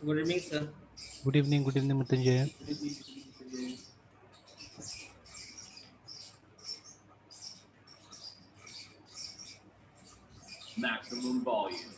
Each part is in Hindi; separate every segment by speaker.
Speaker 1: Good evening sir.
Speaker 2: Good evening Mrityunjay.
Speaker 3: Maximum volume.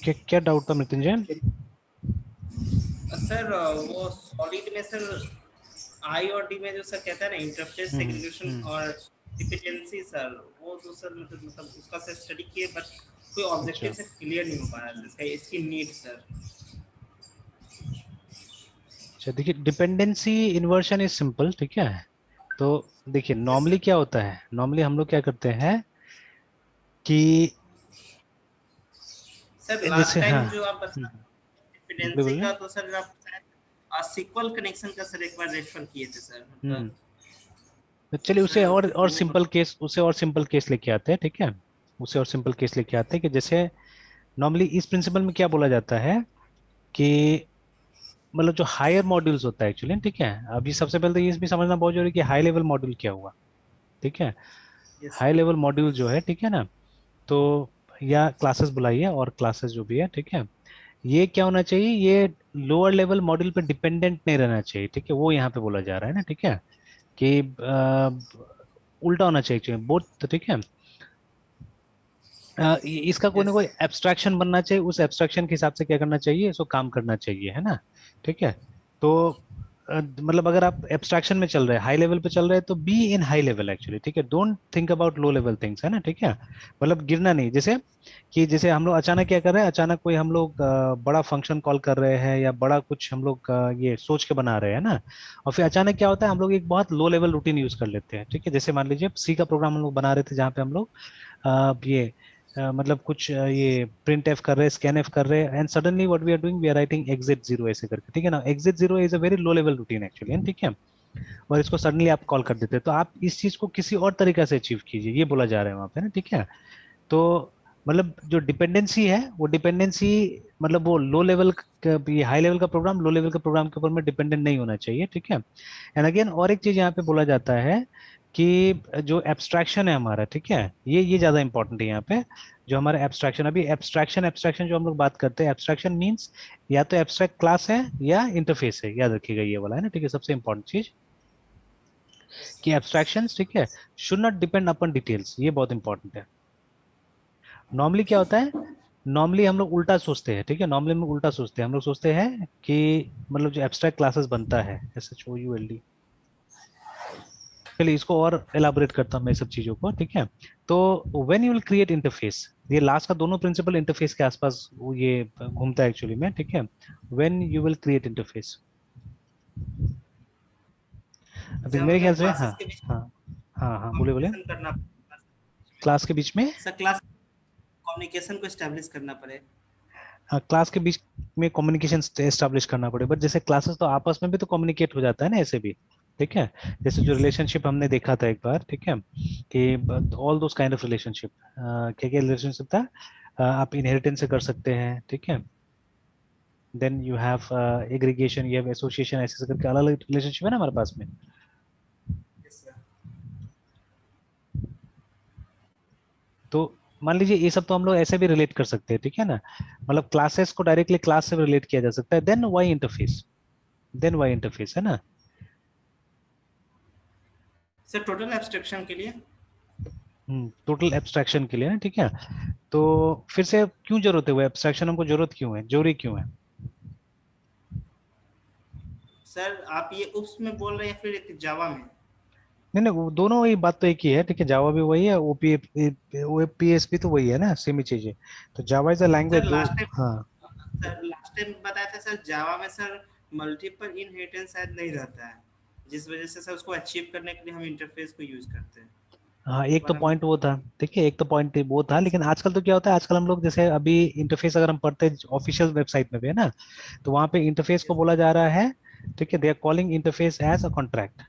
Speaker 2: तो क्या डाउट था मृत्युंजय?
Speaker 1: सर वो सॉलिड में सर आई और डी में जो सर कहता है ना इंटरफेस सेग्रीगेशन और डिपेंडेंसी सर, वो तो सर मतलब उसका सर स्टडी किए बट कोई ऑब्जेक्टिव से क्लियर नहीं हो पा रहा है इसका, इसकी नीड सर।
Speaker 2: अच्छा देखिए, डिपेंडेंसी इन्वर्शन इज सिंपल, ठीक है। तो देखिए नॉर्मली क्या होता है, नॉर्मली हम लोग क्या करते हैं कि
Speaker 1: सर लास्ट
Speaker 2: जैसे हाँ,
Speaker 1: टाइम जो आप बता
Speaker 2: बोले
Speaker 1: डिपेंडेंसी
Speaker 2: बोले।
Speaker 1: का, तो सर आप सीक्वल कनेक्शन का सर एक बार रेफर किए थे सर, मतलब
Speaker 2: तो चलिए उसे
Speaker 1: सर
Speaker 2: और
Speaker 1: वो
Speaker 2: सिंपल केस, उसे और सिंपल केस लेके आते हैं, ठीक है। उसे और सिंपल केस लेके आते हैं कि जैसे नॉर्मली इस प्रिंसिपल में क्या बोला जाता है कि मतलब जो हायर मॉड्यूल्स होता है एक्चुअली, ठीक है। अभी सबसे पहले तो ये भी समझना बहुत जरूरी है कि हाई लेवल मॉड्यूल क्या हुआ, ठीक है।
Speaker 1: Yes
Speaker 2: high
Speaker 1: sir.
Speaker 2: Level module जो है, ठीक है ना, तो या क्लासेस बुलाइए और क्लासेस जो भी है, ठीक है, ये क्या होना चाहिए, ये लोअर लेवल मॉड्यूल पे डिपेंडेंट नहीं रहना चाहिए, ठीक है। वो यहाँ पे बोला जा रहा है ना, ठीक है, कि उल्टा होना चाहिए बोथ, ठीक है। इसका कोई ना
Speaker 1: यस
Speaker 2: कोई एब्स्ट्रैक्शन बनना चाहिए, उस एब्स्ट्रैक्शन के हिसाब से क्या करना चाहिए, इसको काम करना चाहिए, है ना, ठीक है। तो मतलब अगर आप एब्स्ट्रैक्शन में चल रहे हैं, हाई लेवल पे चल रहे हैं, तो be in high level actually, ठीक है। Don't think about low level things, है ना, ठीक है। मतलब गिरना नहीं, जैसे कि जैसे हम लोग अचानक क्या कर रहे हैं, अचानक कोई हम लोग बड़ा फंक्शन कॉल कर रहे हैं या बड़ा कुछ हम लोग ये सोच के बना रहे हैं ना, और फिर अचानक क्या होता है, हम लोग एक बहुत लो लेवल रूटीन यूज कर लेते हैं, ठीक है। जैसे मान लीजिए सी का प्रोग्राम हम लोग बना रहे थे, जहाँ पे हम लोग ये मतलब कुछ ये प्रिंट एफ कर रहे हैं, स्कैन एफ कर रहे हैं, and suddenly what we are doing, we are writing exit zero ऐसे करके, ठीक है ना। Exit zero is a very low level routine actually, ठीक है। और इसको सडनली आप कॉल कर देते हैं, तो आप इस चीज को किसी और तरीका से अचीव कीजिए, ये बोला जा रहा है वहां पे ना, ठीक है। तो मतलब जो डिपेंडेंसी है, वो डिपेंडेंसी मतलब वो लो लेवल, ये हाई लेवल का प्रोग्राम लो लेवल का प्रोग्राम के ऊपर में डिपेंडेंट नहीं होना चाहिए, ठीक है। एंड अगेन और एक चीज यहाँ पे बोला जाता है कि जो एब्स्ट्रैक्शन है हमारा, ठीक है, ये ज्यादा इंपॉर्टेंट है यहाँ पे। जो हमारा एब्स्ट्रैक्शन, अभी एब्स्ट्रैक्शन एब्स्ट्रैक्शन जो हम लोग बात करते हैं, एब्स्ट्रैक्शन मींस या तो एब्स्ट्रैक्ट क्लास है या इंटरफेस है, याद रखिएगा ये वाला, है ना, ठीक है। सबसे इंपॉर्टेंट चीज कि एब्स्ट्रैक्शंस, ठीक है, should not depend upon details, ये बहुत इंपॉर्टेंट है। नॉर्मली क्या होता है, नॉर्मली हम लोग उल्टा सोचते हैं, ठीक है। नॉर्मली हम लोग उल्टा सोचते हैं, हम लोग सोचते हैं कि मतलब जो एब्स्ट्रैक्ट क्लासेस बनता है, SHOULD, चलिए इसको और एलाबोरेट करता हूँ मैं सब चीजों को, ठीक है। तो when you will create interface, ये लास्ट का दोनों प्रिंसिपल इंटरफेस के आसपास वो ये घूमता है एक्चुअली में, ठीक है। When you will create interface, अभी
Speaker 1: जब
Speaker 2: मेरे ख्याल
Speaker 1: मतलब
Speaker 2: से हाँ,
Speaker 1: क्लासेस के बीच
Speaker 2: हाँ, हाँ, हाँ, बोले बोले।
Speaker 1: कम्युनिकेशन करना
Speaker 2: क्लास के बीच में,
Speaker 1: सर, क्लास कम्युनिकेशन को एस्टेब्लिश करना पड़े।
Speaker 2: हाँ, क्लास के बीच में कम्युनिकेशन एस्टेब्लिश करना पड़े, बट जैसे क्लासेस तो आपस में भी तो कम्युनिकेट हो जाता है ना ऐसे भी, ठीक है। जैसे जो
Speaker 1: यस सर।
Speaker 2: रिलेशनशिप हमने देखा था एक बार, ठीक है, कि all those kind of relationship, क्या क्या रिलेशनशिप था, आप इनहेरिटेंस से कर सकते हैं, ठीक है। Then you have aggregation, you have association, ऐसे करके अलग अलग रिलेशनशिप है ना हमारे पास में।
Speaker 1: Yes sir.
Speaker 2: तो मान लीजिए ये सब तो हम लोग ऐसे भी रिलेट कर सकते हैं, ठीक है ना। मतलब क्लासेस को डायरेक्टली क्लास से रिलेट किया जा सकता है, then Y interface, then Y interface, है ना।
Speaker 1: सर टोटल एब्स्ट्रैक्शन के लिए
Speaker 2: टोटल एब्स्ट्रैक्शन के लिए ना, ठीक है। तो फिर से क्यों जरूरत है वो एब्स्ट्रैक्शन, हमको जरूरत क्यों है, जरूरी क्यों है?
Speaker 1: सर, आप ये उप्स में बोल रहे हैं फिर जावा में?
Speaker 2: नहीं नहीं, वो दोनों वही बात तो एक ही है, ठीक है, जावा भी वही है, ओपीएस भी तो वही है ना, सेम ही चीज है। तो Java is a language
Speaker 1: sir
Speaker 2: दो।
Speaker 1: लास्ट
Speaker 2: हाँ
Speaker 1: टाइम बताया था सर, जावा में सर मल्टीपल इनहेरिटेंस शायद नहीं रहता है, जिस वजह से सर उसको अचीव करने के लिए हम इंटरफेस को यूज करते हैं।
Speaker 2: हाँ,
Speaker 1: एक
Speaker 2: एक तो
Speaker 1: बार हम
Speaker 2: पॉइंट वो था, ठीक है, एक तो पॉइंट वो था,
Speaker 1: यस
Speaker 2: लेकिन आजकल तो क्या होता है, आजकल हम लोग जैसे अभी इंटरफेस अगर हम पढ़ते हैं ऑफिशियल वेबसाइट में भी है ना, तो वहां पे इंटरफेस को
Speaker 1: यस
Speaker 2: बोला जा रहा है, ठीक है, they are calling interface as a contract,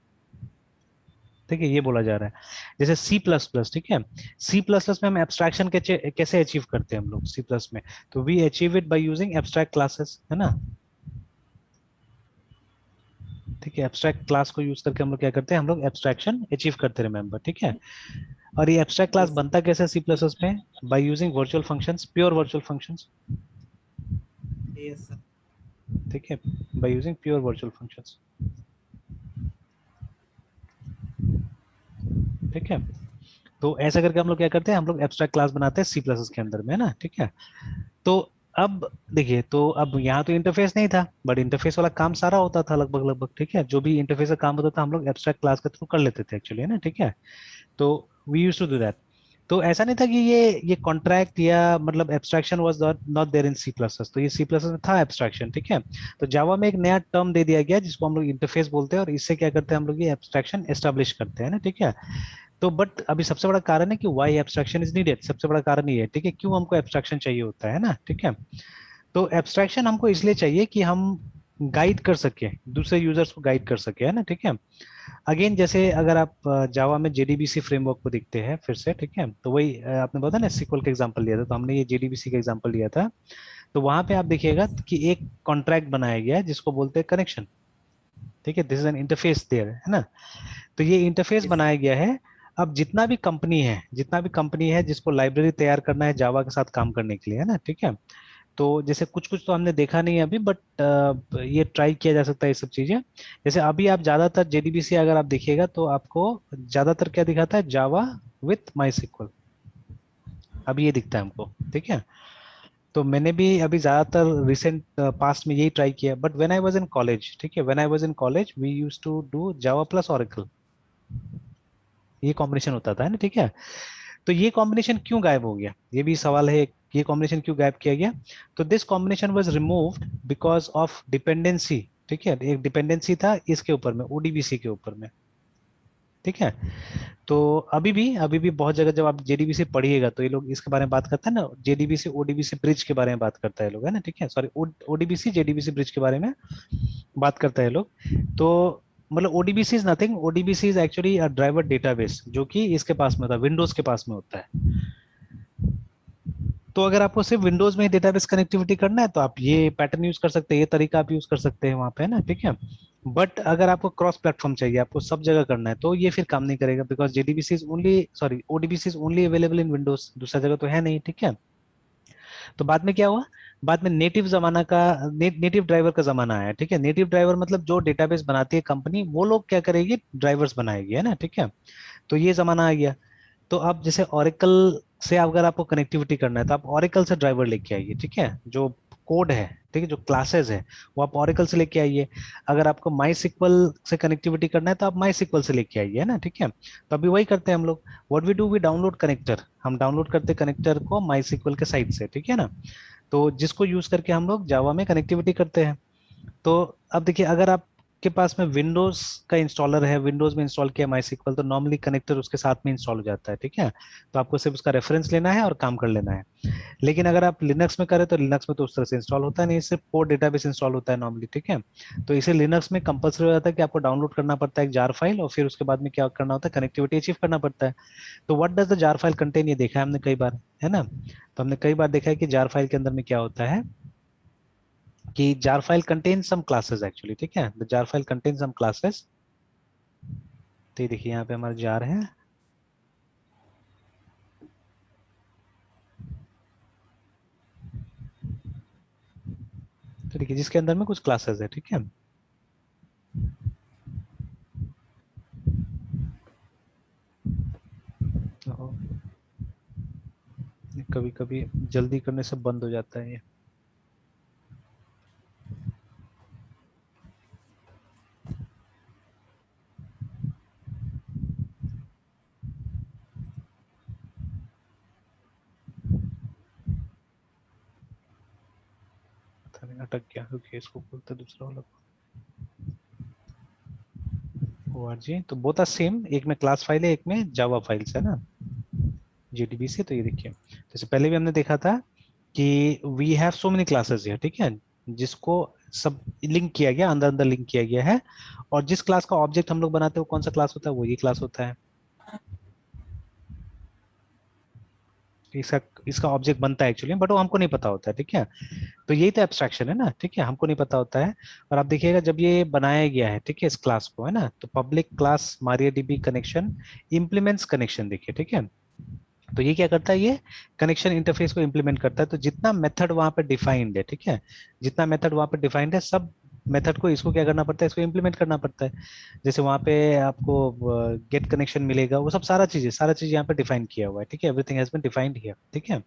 Speaker 2: ठीक है, ये बोला जा रहा है। जैसे सी प्लस प्लस, ठीक है, सी प्लस प्लस में हम एब्स्ट्रैक्शन कैसे अचीव करते हैं हम लोग सी प्लस में, तो we achieve it by using abstract classes, है ना, ठीक है, एब्स्ट्रैक्ट क्लास को यूज करके हम लोग क्या करते हैं, हम लोग एब्स्ट्रैक्शन अचीव करते हैं, रिमेंबर, ठीक है। और ये एब्स्ट्रैक्ट क्लास
Speaker 1: यस
Speaker 2: बनता कैसे सी प्लस प्लस में, by using virtual functions, pure virtual functions,
Speaker 1: yes sir.
Speaker 2: ठीक है, by using pure virtual functions, ठीक है। तो ऐसा करके हम लोग क्या करते हैं, हम लोग एब्स्ट्रैक्ट क्लास बनाते हैं सी प्लस के अंदर में, है ना, ठीक है। तो अब देखिए, तो अब यहाँ तो इंटरफेस नहीं था, बट इंटरफेस वाला काम सारा होता था लगभग लगभग, ठीक है, जो भी इंटरफेस का काम होता था हम लोग एब्स्ट्रैक्ट क्लास के थ्रू कर लेते थे एक्चुअली, है ना, ठीक है। तो we used to do that. तो ऐसा नहीं था कि ये कॉन्ट्रैक्ट या मतलब abstraction was not there in C plus plus, तो ये सी प्लस में था एब्स्ट्रैक्शन, ठीक है। तो जावा में एक नया टर्म दे दिया गया जिसको हम लोग इंटरफेस बोलते हैं, और इससे क्या करते हैं हम लोग, ये एब्स्ट्रैक्शन एस्टेब्लिश करते हैं ना, ठीक है। तो बट अभी सबसे बड़ा कारण है कि वाई एब्स्ट्रैक्शन इज नीडेड, सबसे बड़ा कारण ये है, ठीक है, क्यों हमको एब्स्ट्रैक्शन चाहिए होता है ना, ठीक है। तो एब्स्ट्रैक्शन हमको इसलिए चाहिए कि हम गाइड कर सके, दूसरे यूजर्स को गाइड कर सके, है ना, ठीक है। अगेन जैसे अगर आप जावा में जेडीबीसी फ्रेमवर्क को देखते हैं फिर से, ठीक है, तो वही आपने बताया ना, सीक्वल का एग्जांपल लिया था, तो हमने ये जेडीबीसी का एग्जांपल लिया था। तो वहां पे आप देखिएगा कि एक कॉन्ट्रैक्ट बनाया गया है जिसको बोलते हैं कनेक्शन, ठीक है, this is an interface there, है ना। तो ये इंटरफेस
Speaker 1: यस
Speaker 2: बनाया गया है। अब जितना भी कंपनी है जिसको लाइब्रेरी तैयार करना है जावा के साथ काम करने के लिए, है ना, ठीक है। तो जैसे कुछ कुछ तो हमने देखा नहीं है अभी, बट ये ट्राई किया जा सकता है ये सब चीजें। जैसे अभी आप ज्यादातर जेडीबीसी अगर आप देखिएगा तो आपको ज्यादातर क्या दिखाता है, जावा विथ माई सिक्वल, अभी ये दिखता है हमको, ठीक है। तो मैंने भी अभी ज्यादातर रिसेंट पास्ट में यही ट्राई किया, but when I was in college, ठीक है, when I was in college we used to do Java plus Oracle, ये कॉम्बिनेशन होता था, है ना, ठीक है। तो ये कॉम्बिनेशन क्यों गायब हो गया, ये भी सवाल है, ये कॉम्बिनेशन क्यों गायब किया गया। तो this combination was removed because of dependency, ठीक है, एक डिपेंडेंसी था इसके ऊपर में, ओडीबीसी के ऊपर में, ठीक है। तो अभी भी बहुत जगह जब आप जेडीबीसी पढ़िएगा तो ये लोग इसके बारे में बात करते हैं ना, जेडीबीसी ओडीबीसी ब्रिज के बारे में बात करता है लोग, है ना, ठीक है, सॉरी, ओडीबीसी जेडीबीसी ब्रिज के बारे में बात करता है लोग। तो मतलब ODBC is nothing, ODBC is actually a driver database जो कि इसके पास में होता है, विंडोज के पास में होता है। तो अगर आपको सिर्फ विंडोज में ही डेटाबेस कनेक्टिविटी करना है तो आप ये पैटर्न यूज कर सकते हैं, ये तरीका आप यूज कर सकते हैं वहां पे, है ना, ठीक है। बट अगर आपको क्रॉस प्लेटफॉर्म चाहिए, आपको सब जगह करना है, तो ये फिर काम नहीं करेगा, because JDBC is only, sorry, ODBC is only available in Windows, दूसरा जगह तो है नहीं, ठीक है। तो बाद में क्या हुआ, बाद में नेटिव ड्राइवर का जमाना आया, ठीक है। नेटिव ड्राइवर मतलब जो डेटाबेस बनाती है कंपनी, वो लोग क्या करेगी, ड्राइवर्स बनाएगी, है ना, ठीक है। तो ये जमाना आ गया। तो अब जैसे ओरेकल से अगर आपको कनेक्टिविटी करना है तो आप ओरेकल से ड्राइवर लेके आइए, ठीक है, जो कोड है, ठीक है, जो क्लासेस है वो आप ओरेकल से लेके आइए। अगर आपको माई सिक्वल से कनेक्टिविटी करना है तो आप माई सिक्वल से लेके आइए, है ना, ठीक है। तो अभी वही करते हैं हम लोग, what we do, we download connector, हम डाउनलोड करते कनेक्टर को माई सिक्वल के साइट से, ठीक है ना। तो जिसको यूज करके हम लोग जावा में कनेक्टिविटी करते हैं। तो अब देखिए, अगर आपके पास में विंडोज का इंस्टॉलर है, विंडोज में इंस्टॉल किया माई, तो नॉर्मली कनेक्टर उसके साथ में इंस्टॉल हो जाता है, ठीक है। तो आपको सिर्फ उसका रेफरेंस लेना है और काम कर लेना है। लेकिन अगर आप लिनक्स में करें तो लिनक्स में तो उस तरह से इंस्टॉल होता है नहीं, सिर्फ कोड डेटाबेस इंस्टॉल होता है नॉर्मली, ठीक है। तो इसे लिनक्स में कंपलसरी हो जाता है कि आपको डाउनलोड करना पड़ता है एक जार फाइल, और फिर उसके बाद में क्या करना होता है, कनेक्टिविटी अचीव करना पड़ता है। तो what does the jar file contain, ये देखा है हमने कई बार, है ना। तो हमने कई बार देखा है कि जार फाइल के अंदर में क्या होता है, कि jar file contains some classes actually, ठीक है, the jar file contains some classes। तो ये देखिए यहाँ पे हमारा जार है, तो देखिए जिसके अंदर में कुछ क्लासेस है, ठीक है। तो कभी कभी जल्दी करने से बंद हो जाता है ये। नहीं अटक गया, ओके इसको खोलते दूसरा वाला org। तो बोथ आर सेम, एक में क्लास फाइल है, एक में जावा फाइल्स है ना JDBC। तो ये देखिए जैसे पहले भी हमने देखा था कि we have so many classes है, ठीक है, जिसको सब लिंक किया गया, अंदर अंदर लिंक किया गया है, और जिस क्लास का ऑब्जेक्ट हम लोग बनाते हैं वो कौन सा क्लास होता है, वो ये क्लास होता है। इसका इसका ऑब्जेक्ट बनता है एक्चुअली, बट वो हमको नहीं पता होता है, ठीक है। तो यही तो एब्स्ट्रैक्शन है ना, ठीक है, हमको नहीं पता होता है। और आप देखिएगा जब ये बनाया गया है, ठीक है, इस क्लास को, है ना, तो public class MariaDB connection implements connection, देखिए, ठीक है। तो ये क्या करता है, ये कनेक्शन इंटरफेस को इंप्लीमेंट करता है। तो जितना मेथड वहां पे डिफाइंड है, ठीक है, जितना मेथड वहां पे डिफाइंड है, सब मेथड को इसको क्या करना पड़ता है, इसको इंप्लीमेंट करना पड़ता है। जैसे वहां पे आपको गेट कनेक्शन मिलेगा, वो सब सारा चीज यहाँ पे डिफाइन किया हुआ है, ठीक है, everything has been defined here, ठीक है।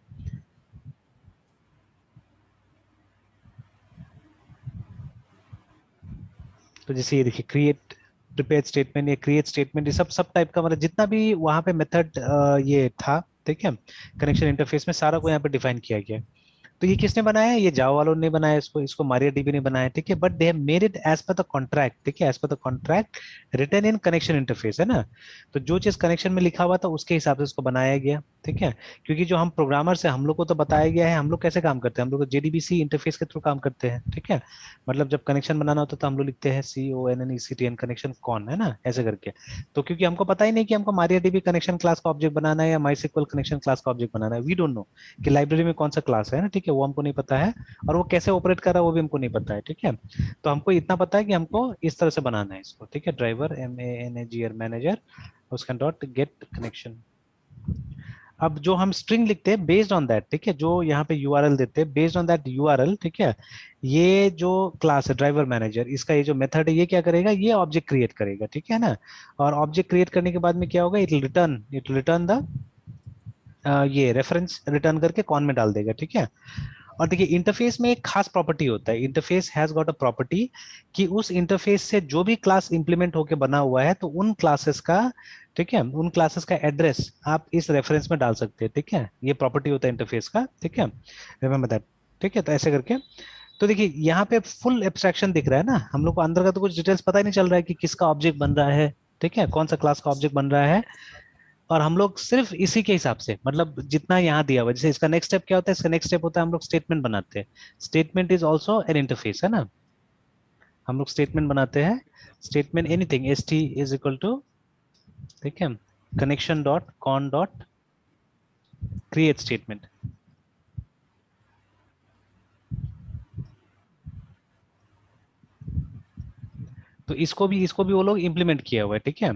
Speaker 2: तो जैसे ये देखिए क्रिएट प्रिपेयर स्टेटमेंट, ये क्रिएट स्टेटमेंट, ये सब सब टाइप का, मतलब जितना भी वहां पे मेथड ये था, ठीक है, कनेक्शन इंटरफेस में सारा को यहाँ पे डिफाइन किया गया है। तो ये किसने बनाया है, ये जावा वालों ने बनाया इसको, इसको MariaDB ने बनाया, ठीक है, but they have made it as per the contract, ठीक है, as per the contract written in connection interface, है ना। तो जो चीज कनेक्शन में लिखा हुआ था उसके हिसाब से इसको बनाया गया, ठीक है। क्योंकि जो हम प्रोग्रामर्स हैं, हम लोग को तो बताया गया है हम लोग कैसे काम करते हैं, हम लोग JDBC इंटरफेस के थ्रू काम करते हैं, ठीक है। मतलब जब कनेक्शन बनाना होता है तो हम लोग लिखते हैं CONNECTN कनेक्शन कौन, है ना, ऐसे करके। तो क्योंकि हमको पता ही नहीं कि हमको MariaDB कनेक्शन क्लास का ऑब्जेक्ट बनाना है या MySQL कनेक्शन क्लास का ऑब्जेक्ट बनाना है, वी डोंट नो कि लाइब्रेरी में कौन सा क्लास है ना, ठीक है, वो हमको नहीं पता है, और वो कैसे ऑपरेट कर रहा है वो भी हमको नहीं पता है, ठीक है। तो हमको इतना पता है कि हमको इस तरह से बनाना है इसको, ठीक है, ड्राइवर MANAGR मैनेजर, उसका डॉट गेट कनेक्शन। अब जो हम स्ट्रिंग लिखते हैं बेस्ड ऑन दैट, ठीक है, जो यहाँ पे URL देते हैं बेस्ड ऑन दैट URL, ठीक है, ये जो क्लास है ड्राइवर मैनेजर, इसका ये जो मेथड है ये क्या करेगा, ये ऑब्जेक्ट क्रिएट करेगा, ठीक है ना। और ऑब्जेक्ट क्रिएट करने के बाद में क्या होगा, इट रिटर्न द ये रेफरेंस रिटर्न करके कॉन में डाल देगा, ठीक है। और देखिए इंटरफेस में एक खास प्रॉपर्टी होता है, interface has got a property कि उस इंटरफेस से जो भी क्लास इंप्लीमेंट होके बना हुआ है तो उन क्लासेस का, ठीक है, उन क्लासेस का एड्रेस आप इस रेफरेंस में डाल सकते हैं, ठीक है, ये प्रॉपर्टी होता है इंटरफेस का, ठीक है, रिमेंबर दैट, ठीक है। तो ऐसे करके, तो देखिए यहाँ पे फुल एब्स्ट्रैक्शन दिख रहा है ना, हम लोग को अंदर का तो कुछ डिटेल्स पता ही नहीं चल रहा है कि किसका ऑब्जेक्ट बन रहा है, ठीक है, कौन सा क्लास का ऑब्जेक्ट बन रहा है। और हम लोग सिर्फ इसी के हिसाब से, मतलब जितना यहाँ दिया हुआ, जैसे इसका नेक्स्ट स्टेप क्या होता है, इसका नेक्स्ट स्टेप होता है हम लोग स्टेटमेंट बनाते हैं, statement is also an interface, है ना। हम लोग स्टेटमेंट बनाते हैं, statement anything ST is equal to, ठीक है, connection dot con dot create statement. तो इसको भी वो लोग इंप्लीमेंट किया हुआ है, ठीक है।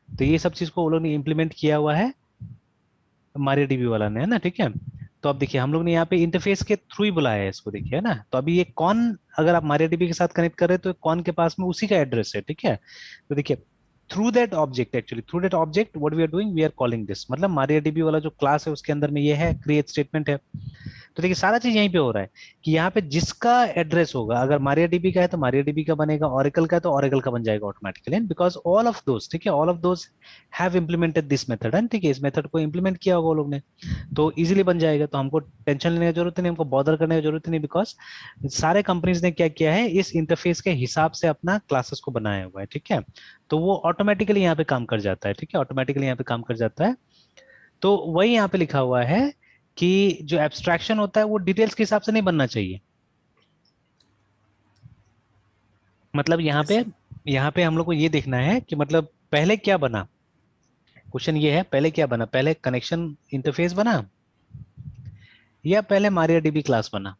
Speaker 2: तो ये सब चीज को वो लोग ने इंप्लीमेंट किया हुआ है MariaDB वाला ने, है ना, ठीक है। तो अब देखिए हम लोग ने यहाँ पे इंटरफेस के थ्रू ही बुलाया है इसको, देखिए, है ना। तो अभी ये कौन, अगर आप MariaDB के साथ कनेक्ट कर रहे हैं तो कौन के पास में उसी का एड्रेस है, ठीक है। तो देखिए through that object, actually through that object what we are doing, we are calling this, मतलब MariaDB वाला जो क्लास है उसके अंदर में ये है क्रिएट स्टेटमेंट है। तो देखिए सारा चीज यहीं पे हो रहा है कि यहाँ पे जिसका एड्रेस होगा, अगर MariaDB का है तो MariaDB का बनेगा, Oracle का है तो Oracle का बन जाएगा automatically, because all of those, ठीक है, all of those have implemented this method, है, ठीक है, इस मेथड को इम्प्लीमेंट किया होगा वो लोग ने, तो इजीली बन जाएगा। तो हमको टेंशन लेने की जरूरत नहीं, हमको बॉदर करने की जरूरत नहीं, बिकॉज सारे कंपनीज ने क्या किया है, इस इंटरफेस के हिसाब से अपना क्लासेस को बनाया हुआ है, ठीक है। तो वो ऑटोमेटिकली यहाँ पे काम कर जाता है, ठीक है, ऑटोमेटिकली यहाँ पे काम कर जाता है। तो वही यहाँ पे लिखा हुआ है कि जो एब्स्ट्रैक्शन होता है वो डिटेल्स के हिसाब से नहीं बनना चाहिए। मतलब यहाँ पे हम लोग को ये देखना है कि मतलब पहले क्या बना, क्वेश्चन ये है, पहले क्या बना, पहले कनेक्शन इंटरफेस बना या पहले MariaDB क्लास बना,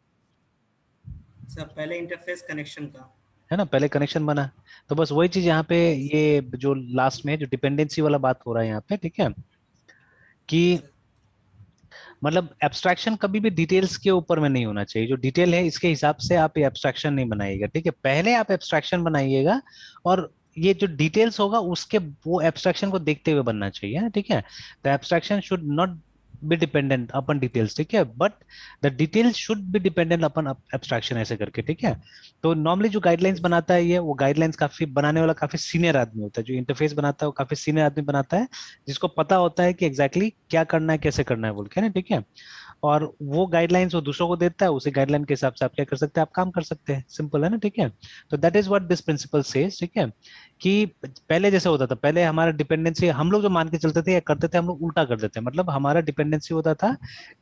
Speaker 1: सर पहले इंटरफेस कनेक्शन का,
Speaker 2: है ना, पहले कनेक्शन बना। तो बस वही चीज यहाँ पे, ये जो लास्ट में जो डिपेंडेंसी वाला बात हो रहा है यहाँ पे, ठीक है, कि मतलब एब्स्ट्रैक्शन कभी भी डिटेल्स के ऊपर में नहीं होना चाहिए, जो डिटेल है इसके हिसाब से आप ये एब्स्ट्रैक्शन नहीं बनाइएगा, ठीक है, पहले आप एब्स्ट्रैक्शन बनाइएगा और ये जो डिटेल्स होगा उसके वो एब्स्ट्रैक्शन को देखते हुए बनना चाहिए, ठीक है। The abstraction should not be dependent upon details, ठीक है, but the details should be dependent upon abstraction, ऐसे करके, ठीक है। तो नॉर्मली जो गाइडलाइंस बनाता है ये, वो गाइडलाइंस काफी बनाने वाला काफी सीनियर आदमी होता है, जो इंटरफेस बनाता है वो काफी सीनियर आदमी बनाता है, जिसको पता होता है कि एग्जैक्टली क्या करना है कैसे करना है बोल के ना, ठीक है। और वो गाइडलाइंस वो दूसरों को देता है, उसी गाइडलाइन के हिसाब से आप क्या कर सकते हैं, आप काम कर सकते हैं, सिंपल है ना, ठीक है। तो that is what this principle says, ठीक है, कि पहले जैसे होता था, पहले हमारा डिपेंडेंसी हम लोग जो मान के चलते थे या करते थे, हम लोग उल्टा कर देते हैं, मतलब हमारा डिपेंडेंसी होता था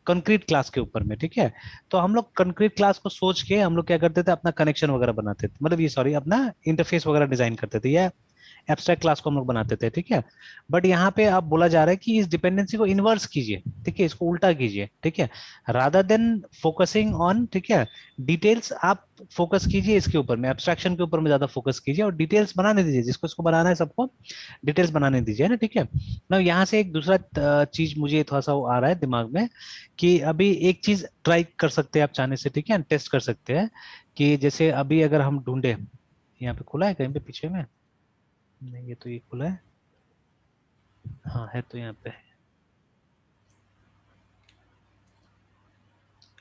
Speaker 2: कंक्रीट क्लास के ऊपर में, ठीक है। तो हम लोग कंक्रीट क्लास को सोच के हम लोग क्या करते थे, अपना कनेक्शन वगैरह बनाते थे, मतलब ये सॉरी अपना इंटरफेस वगैरह डिजाइन करते थे, या एब्स्ट्रैक्ट क्लास को हम लोग बनाते थे, ठीक है। बट यहाँ पे आप बोला जा रहा है कि इस डिपेंडेंसी को इन्वर्स कीजिए, ठीक है, इसको उल्टा कीजिए, ठीक है, रादर देन फोकसिंग ऑन, ठीक है, डिटेल्स, आप फोकस कीजिए इसके ऊपर में, एब्स्ट्रैक्शन के ऊपर में ज्यादा फोकस कीजिए और डिटेल्स बनाने दीजिए, जिसको इसको बनाना है सबको डिटेल्स बनाने दीजिए ना, ठीक है ना। यहाँ से एक दूसरा चीज मुझे थोड़ा सा वो आ रहा है दिमाग में, कि अभी एक चीज ट्राई कर सकते हैं आप चाहने से, ठीक है, टेस्ट कर सकते हैं, कि जैसे अभी अगर हम ढूंढे, यहाँ पे खुला है कहीं पे पीछे में, नहीं ये तो ये खुला है, हाँ है तो यहाँ पे,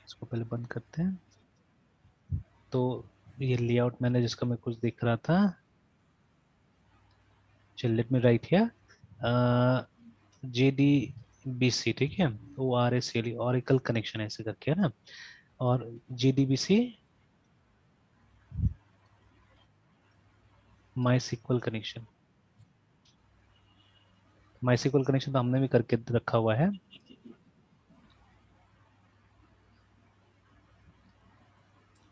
Speaker 2: इसको पहले बंद करते हैं। तो ये लेआउट मैंने जिसका मैं कुछ देख रहा था, चल let me right here, JDBC, ठीक है, ORACL, ऑरेकल कनेक्शन ऐसे करके है ना, और JDBC MySQL connection, MySQL connection तो हमने भी करके रखा हुआ है।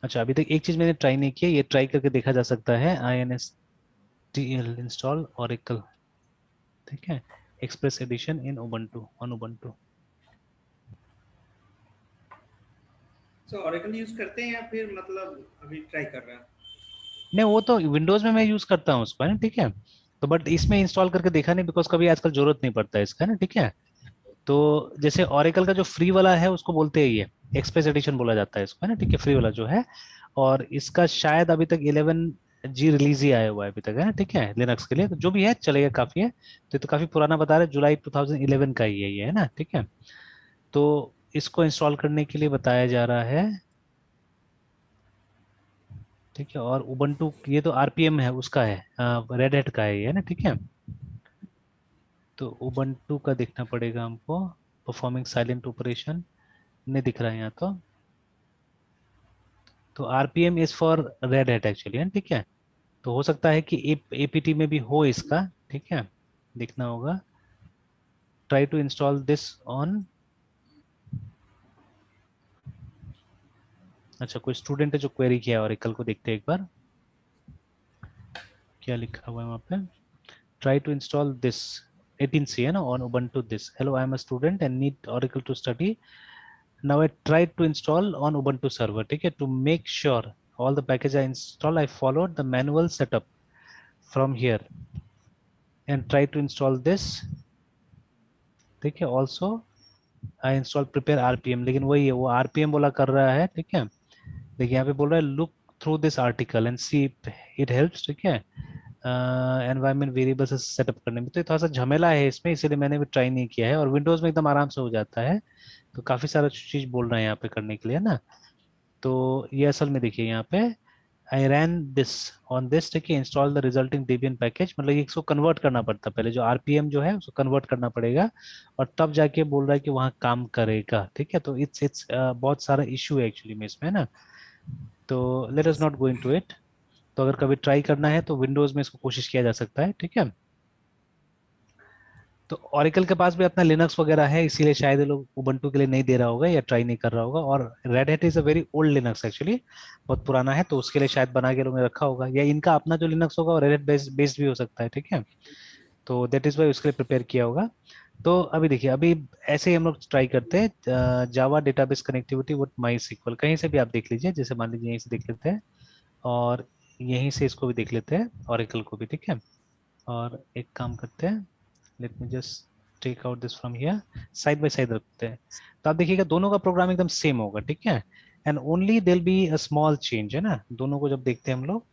Speaker 2: अच्छा अभी तक एक चीज मैंने ट्राई नहीं किया, ये ट्राई करके देखा जा सकता है, INSTL इंस्टॉल ऑरेकल, ठीक है, express edition in Ubuntu, on Ubuntu.
Speaker 1: So Oracle use करते हैं या फिर मतलब अभी ट्राई कर रहे हैं?
Speaker 2: नहीं वो तो विंडोज में मैं यूज करता हूँ उसको, है ना, ठीक है। तो बट इसमें इंस्टॉल करके देखा नहीं, बिकॉज कभी आजकल जरूरत नहीं पड़ता है इसका, है ना, ठीक है। तो जैसे ऑरेकल का जो फ्री वाला है उसको बोलते हैं ये एक्सप्रेस एडिशन बोला जाता है इसको, है ना, ठीक है, फ्री वाला जो है। और इसका शायद अभी तक 11G रिलीज ही आया हुआ है अभी तक, है ना, ठीक है, लिनक्स के लिए, तो जो भी है चलेगा, काफी है। तो ये तो काफी पुराना बता रहे हैं, जुलाई 2011 का ही है ये, है ना, ठीक है। तो इसको इंस्टॉल करने के लिए बताया जा रहा है, ठीक है। और उबंटू ये तो RPM है उसका है, रेड हैट का है ये, है ना, ठीक है। तो उबंटू का देखना पड़ेगा हमको, परफॉर्मिंग साइलेंट ऑपरेशन नहीं दिख रहा है यहाँ तो RPM is for red hat actually, है, ठीक है। तो हो सकता है कि APT में भी हो इसका, ठीक है, देखना होगा। Try to install this on, अच्छा कोई स्टूडेंट है जो क्वेरी किया है ऑरेकल को, देखते हैं एक बार क्या लिखा हुआ है वहाँ पे। Try to install this 18C है ना, on Ubuntu this, hello I am a student and need Oracle to study, now I tried to install on Ubuntu server, ठीक है, to make sure all the packages I install I followed the manual setup from here and try to install this, ठीक है, also I install prepare RPM, लेकिन वही है, वो RPM बोला कर रहा है, ठीक है। देखिए यहाँ पे बोल रहा है look through this article and see if it helps, ठीक है, एनवायरमेंट वेरिएबल्स सेटअप करने में तो ये थोड़ा सा झमेला है इसमें, इसीलिए मैंने भी ट्राई नहीं किया है, और विंडोज में एकदम आराम से हो जाता है। तो काफी सारा चीज बोल रहे हैं यहाँ पे करने के लिए ना। तो ये असल में देखिए यहाँ पे आई रैन दिस ऑन दिस, ठीक है, install the resulting Debian package, मतलब ये इसको कन्वर्ट करना पड़ता है, पहले जो RPM जो है उसको कन्वर्ट करना पड़ेगा, और तब जाके बोल रहा है कि वहाँ काम करेगा, ठीक है। तो इट्स बहुत सारा इशू है एक्चुअली में इसमें ना, तो let us not go into it. तो अगर कभी ट्राई करना है तो विंडोज में इसको कोशिश किया जा सकता है, ठीक है। तो ओरेकल के पास भी अपना लिनक्स वगैरह है, इसीलिए शायद ये लोग उबंटू के लिए नहीं दे रहा होगा या ट्राई नहीं कर रहा होगा। और red hat is a very old Linux actually, बहुत पुराना है, तो उसके लिए शायद बना के लोगों ने रखा होगा, या इनका अपना जो लिनक्स होगा वो रेड हैट बेस्ड भी हो सकता है, ठीक है। तो दैट इज वाई उसके लिए प्रिपेयर किया होगा। तो अभी देखिए, अभी ऐसे ही हम लोग ट्राई करते हैं Java database connectivity with MySQL, कहीं से भी आप देख लीजिए, जैसे मान लीजिए यहीं से देख लेते हैं, और यहीं से इसको भी देख लेते हैं, ओरेकल को भी, ठीक है। और एक काम करते हैं, let me just take out this from here, side by side रखते हैं। तो आप देखिएगा दोनों का प्रोग्राम एकदम सेम होगा, ठीक है, and only there be a small change, है ना, दोनों को जब देखते हैं हम लोग,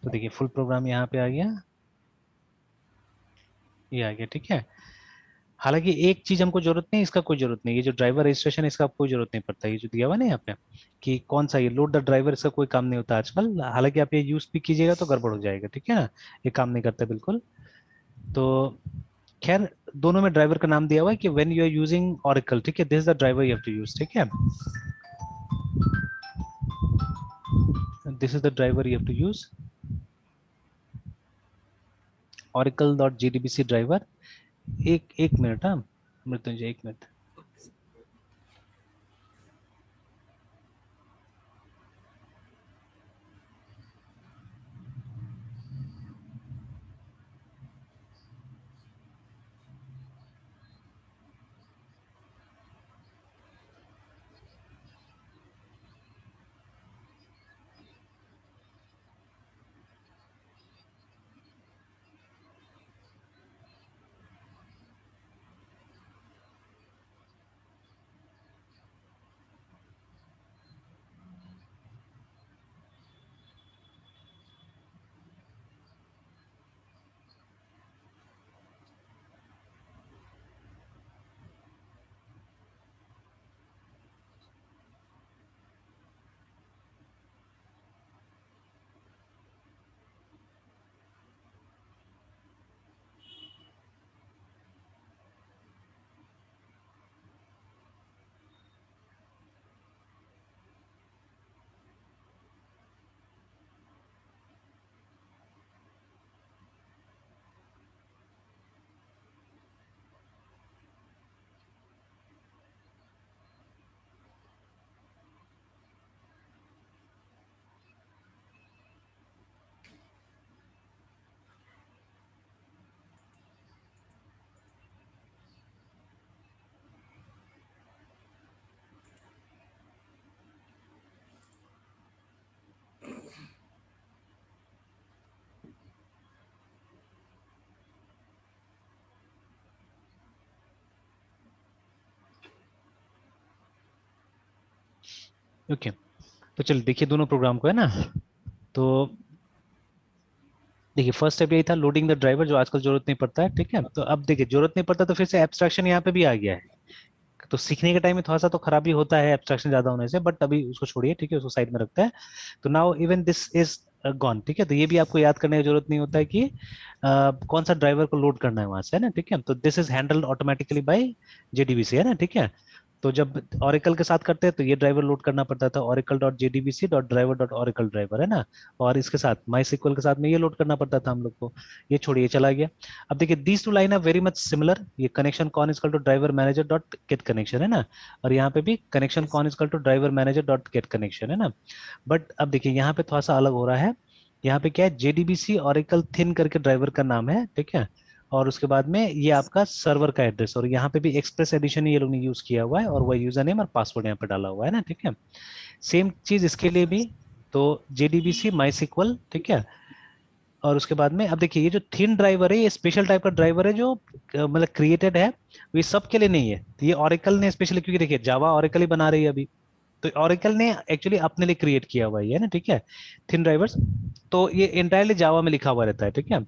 Speaker 2: तो देखिए फुल प्रोग्राम यहाँ पे आ गया, ये आ गया, ठीक है। हालांकि एक चीज हमको जरूरत नहीं, इसका कोई जरूरत नहीं, ये जो ड्राइवर रजिस्ट्रेशन इसका कोई जरूरत नहीं पड़ता, ये जो दिया हुआ ना यहाँ पे कि कौन सा ये लोड द ड्राइवर, इसका कोई काम नहीं होता आजकल, हालांकि आप ये यूज भी कीजिएगा तो गड़बड़ हो जाएगा, ठीक है ना, ये काम नहीं करता बिल्कुल। तो खैर दोनों में ड्राइवर का नाम दिया हुआ है कि when you are using Oracle, ठीक है, this is the driver you have to use, ठीक है, this is the driver you have to use, oracle.jdbc driver. एक मिनट, हाँ मृत्युंजय, एक मिनट। ओके तो चलिए देखिए दोनों प्रोग्राम को, है ना। तो देखिए फर्स्ट स्टेप यही था, लोडिंग द ड्राइवर, जो आजकल जरूरत नहीं पड़ता है, ठीक है। तो अब देखिए जरूरत नहीं पड़ता तो फिर से एब्स्ट्रैक्शन यहाँ पे भी आ गया है। तो सीखने के टाइम में थोड़ा सा तो खराबी होता है एब्स्ट्रैक्शन ज्यादा होने से, बट अभी उसको छोड़िए, ठीक है, उसको साइड में रखते हैं। तो now even this is gone, ठीक है। तो ये भी आपको याद करने की जरूरत नहीं होता है कि कौन सा ड्राइवर को लोड करना है वहां से, है ना, ठीक है। तो this is handled automatically bye JDBC, है ना, ठीक है। तो जब ओरेकल के साथ करते हैं तो ये ड्राइवर लोड करना पड़ता था, oracle.jdbc.driver.oracle ड्राइवर, है ना। और इसके साथ माई सिक्वल के साथ में ये लोड करना पड़ता था हम लोग को। ये छोड़िए, चला गया। अब देखिए these two line are very much similar. ये connection con equal to driver manager dot get connection, है ना। और यहाँ पे भी connection con equal to driver manager dot get connection, है ना। बट अब देखिए यहाँ पे थोड़ा सा अलग हो रहा है। यहाँ पे क्या है, जेडीबीसी ओरेकल थिन करके ड्राइवर का नाम है, ठीक है। और उसके बाद में ये आपका सर्वर का एड्रेस, और यहाँ पे भी एक्सप्रेस एडिशन ये लोग ने यूज किया हुआ है, और वह यूजर नेम और पासवर्ड यहाँ पे डाला हुआ है ना, ठीक है। सेम चीज इसके लिए भी। तो जेडीबीसी माई सिक्वल, ठीक है। और उसके बाद में अब देखिए ये जो थिन ड्राइवर है, ये स्पेशल टाइप का ड्राइवर है जो मतलब क्रिएटेड है, ये सबके लिए नहीं है। तो ये ओरेकल ने स्पेशली, क्योंकि देखिए जावा ओरेकल ही बना रही है अभी, तो ओरेकल ने एक्चुअली अपने लिए क्रिएट किया हुआ है ना, ठीक है, थिन ड्राइवर्स। तो ये एंटायरली जावा में लिखा हुआ रहता है, ठीक है।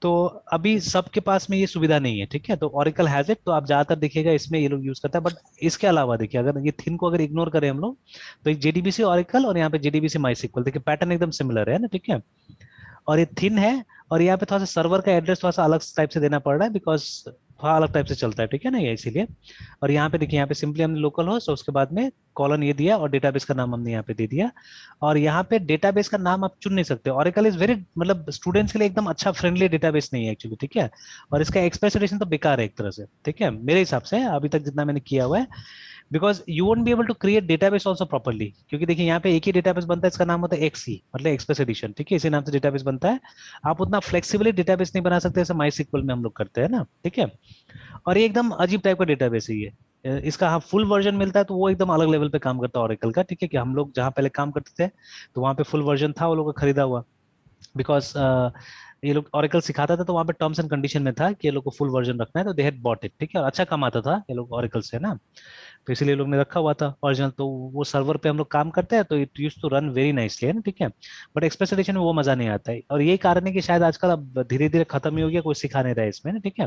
Speaker 2: तो अभी सबके पास में ये सुविधा नहीं है, ठीक है। तो ओरेकल हैज इट, तो आप ज्यादातर देखिएगा इसमें ये लोग यूज करता है। बट इसके अलावा देखिए, अगर ये थिन को अगर इग्नोर करें हम लोग, तो जेडीबीसी ओरेकल और यहाँ पे जेडीबीसी माई सिक्वल, देखिए पैटर्न एकदम सिमिलर है ना, ठीक है। और ये थिन है, और यहाँ पे थोड़ा सा सर्वर का एड्रेस थोड़ा सा अलग टाइप से देना पड़ रहा है, बिकॉज थोड़ा अलग टाइप से चलता है, ठीक है ना, ये इसीलिए। और यहाँ पे देखिए, यहाँ पे सिंपली हमने लोकल होस्ट और उसके बाद में कॉलन ये दिया, और डेटाबेस का नाम हमने यहाँ पे दे दिया। और यहाँ पे डेटाबेस का नाम आप चुन नहीं सकते। ओरेकल इज वेरी, मतलब स्टूडेंट्स के लिए एकदम अच्छा फ्रेंडली डेटाबेस नहीं है एक्चुअली, ठीक है। और इसका एक्सप्रेस एडिशन तो बेकार है एक तरह से, ठीक है, मेरे हिसाब से अभी तक जितना मैंने किया हुआ है। Because you won't be able to create database also properly, क्योंकि देखिए यहाँ पे एक ही डेटाबेस बनता है, इसका नाम होता है एक्सी, मतलब एक्सप्रेस एडिशन, ठीक है, इसी नाम से डेटाबेस बनता है। आप उतना फ्लेक्सिबली डेटाबेस नहीं बना सकते जैसे माई सिक्वल में हम लोग करते हैं ना, ठीक है। और ये एकदम अजीब टाइप का डेटाबेस है ये। इसका हाँ फुल वर्जन मिलता है तो वो एकदम अलग लेवल पे काम करता है ओरेकल का, ठीक है। कि हम लोग जहाँ पहले काम करते थे तो वहाँ पे फुल वर्जन था वो लोग का खरीदा हुआ, बिकॉज ये लोग ओरेकल सिखाता था, तो वहाँ पे टर्म्स एंड कंडीशन में था कि ये लोग को फुल वर्जन रखना है, तो दे हैड बॉट इट, ठीक है। और अच्छा कमाता था ये लोग ओरेकल से ना, तो इसीलिए लोग ने रखा हुआ था ओरिजिनल। तो वो सर्वर पे हम लोग काम करते हैं तो it use to run very nicely, है ना, ठीक है। बट एक्सप्रेस एडिशन में वो मजा नहीं आता है, और यही कारण है कि शायद आजकल अब धीरे धीरे खत्म ही हो गया, कोई सिखा नहीं रहा है इसमें ना, ठीक है।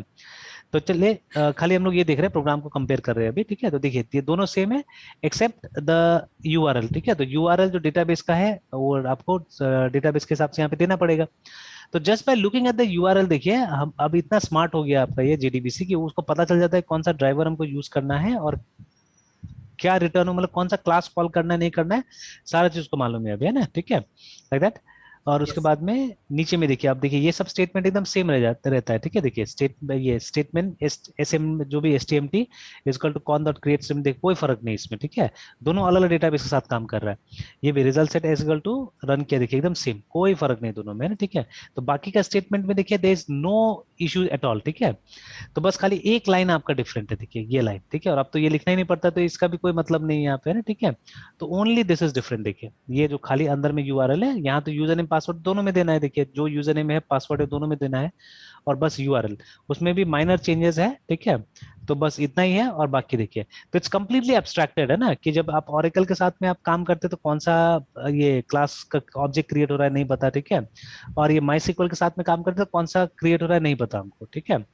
Speaker 2: तो चलिए खाली हम लोग ये देख रहे हैं, प्रोग्राम को कंपेयर कर रहे हैं अभी, ठीक है। तो देखिए ये दोनों सेम है एक्सेप्ट द यूआरएल, ठीक है। तो यूआरएल जो डेटाबेस का है वो आपको डेटाबेस के हिसाब से यहाँ पे देना पड़ेगा। तो just by looking at the URL, देखिए हम अब इतना स्मार्ट हो गया आपका ये जेडीबीसी कि उसको पता चल जाता है कौन सा ड्राइवर हमको यूज करना है और क्या रिटर्न हो, मतलब कौन सा क्लास कॉल करना है नहीं करना है, सारा चीज को मालूम है अभी, है ना, ठीक है, लाइक दैट। और उसके
Speaker 1: यस
Speaker 2: बाद में नीचे में देखिए, आप देखिए ये सब स्टेटमेंट एकदम सेम रह जाता रहता है, ठीक है। देखिए ये स्टेटमेंट एस एम जो भी S T M T is equal to con dot create string, देख कोई फर्क नहीं इसमें, ठीक है। दोनों अलग अलग डेटाबेस के साथ काम कर रहा है। ये भी result set is equal to run किया, देखिए एकदम सेम, कोई फर्क नहीं दोनों में, है ना, ठीक है। तो बाकी का स्टेटमेंट में देखिए there is no issue at all, ठीक है। तो बस खाली एक लाइन आपका डिफरेंट है, देखिए ये लाइन, ठीक है। और अब तो ये लिखना ही नहीं पड़ता, तो इसका भी कोई मतलब नहीं है यहाँ पे, है ना, ठीक है। तो ओनली दिस इज डिफरेंट, देखिए ये जो खाली अंदर में यूआरएल है, यहाँ तो यूजर नेम पासवर्ड दोनों में देना है, देखिए जो यूजर नेम है पासवर्ड है दोनों में देना है, और बस यूआरएल उसमें भी माइनर चेंजेस है, ठीक है। तो बस इतना ही है, और बाकी देखिए तो इट्स कंप्लीटली एब्स्ट्रैक्टेड, है ना, कि जब आप ओरेकल के साथ में आप काम करते तो कौन सा ये क्लास का ऑब्जेक्ट क्रिएट हो रहा है नहीं पता, ठीक है। और ये माई के साथ में काम करते तो कौन सा क्रिएट हो रहा है नहीं पता हमको, ठीक है।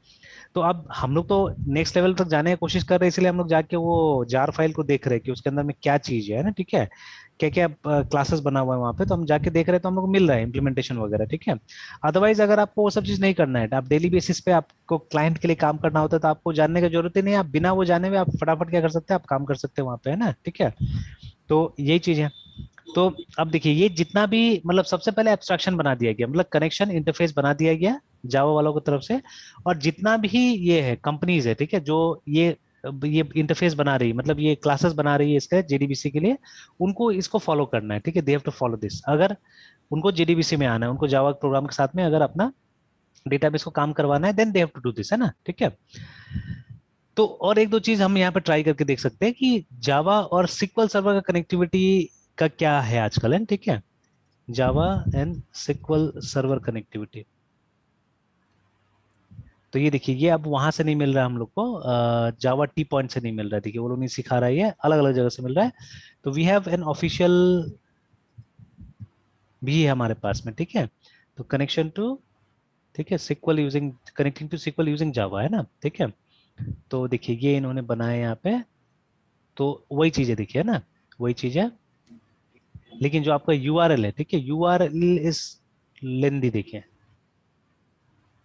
Speaker 2: तो अब हम लोग तो नेक्स्ट लेवल तक जाने की कोशिश कर रहे हैं, इसलिए हम लोग जाके वो जार फाइल को देख रहे हैं कि उसके अंदर में क्या चीज है ना, ठीक है, क्या क्या क्लासेस बना हुआ है वहां पे, तो हम जाके देख रहे हैं, तो हम लोग को मिल रहा है इम्प्लीमेंटेशन वगैरह, ठीक है। अदरवाइज अगर आपको वो सब चीज नहीं करना है, आप डेली बेसिस पे आपको क्लाइंट के लिए काम करना होता है, तो आपको जानने की जरूरत ही नहीं है, आप बिना वो जाने हुए आप फटाफट क्या कर सकते हैं, आप काम कर सकते हैं वहां पे, है ना, ठीक है। तो यही चीज है। तो अब देखिए ये जितना भी, मतलब सबसे पहले एब्स्ट्रैक्शन बना दिया गया, मतलब कनेक्शन इंटरफेस बना दिया गया जावा वालों की तरफ से, और जितना भी ये है कंपनीज है, ठीक है, जो ये इंटरफेस बना रही है, मतलब ये क्लासेस बना रही है इसका जेडीबीसी के लिए, उनको इसको फॉलो करना है, ठीक है। They have to follow this, अगर उनको जेडीबीसी में आना है, उनको जावा प्रोग्राम के साथ में अगर अपना डेटाबेस को काम करवाना है, then they have to do this, है ना, ठीक है। तो और एक दो चीज हम यहाँ पे ट्राई करके देख सकते हैं कि जावा और सिक्वल सर्वर का कनेक्टिविटी का क्या है आजकल, है, ठीक है। Java and SQL server connectivity, तो ये देखिए ये अब वहां से नहीं मिल रहा है हम लोग को, जावा टी पॉइंट से नहीं मिल रहा है, देखिए वो लोग नहीं सिखा रहा है, ये अलग अलग जगह से मिल रहा है। तो वी हैव एन ऑफिशियल भी है हमारे पास में, ठीक है। तो कनेक्शन टू, ठीक है, SQL using, connecting to SQL using Java, है ना, ठीक है। तो देखिए ये इन्होंने बनाया यहाँ पे, तो वही चीज है, देखिए, है ना, वही चीज है। लेकिन जो आपका यूआरएल है, ठीक है, यूआरएल इज लेंदी, देखिए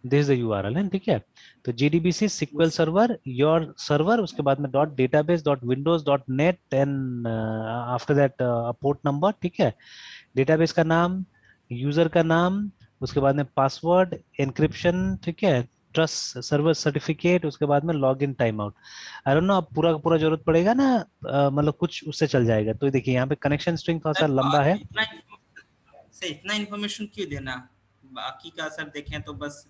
Speaker 2: दिस इज द यूआरएल है, ठीक है। तो JDBC SQL server your server, उसके बाद में dot database dot Windows dot net and after that port number, ठीक है, डेटाबेस का नाम, यूजर का नाम, उसके बाद में पासवर्ड, एनक्रिप्शन, ठीक है, ट्रस्ट सर्वर सर्टिफिकेट, उसके बाद में log in time out. I don't know अब पूरा का पूरा जरूरत पड़ेगा ना, मतलब कुछ उससे चल जाएगा। तो देखिए यहाँ पे कनेक्शन स्ट्रिंग थोड़ा सा लंबा है।
Speaker 1: इतना इन्फॉर्मेशन क्यों देना, बाकी का सर देखें तो बस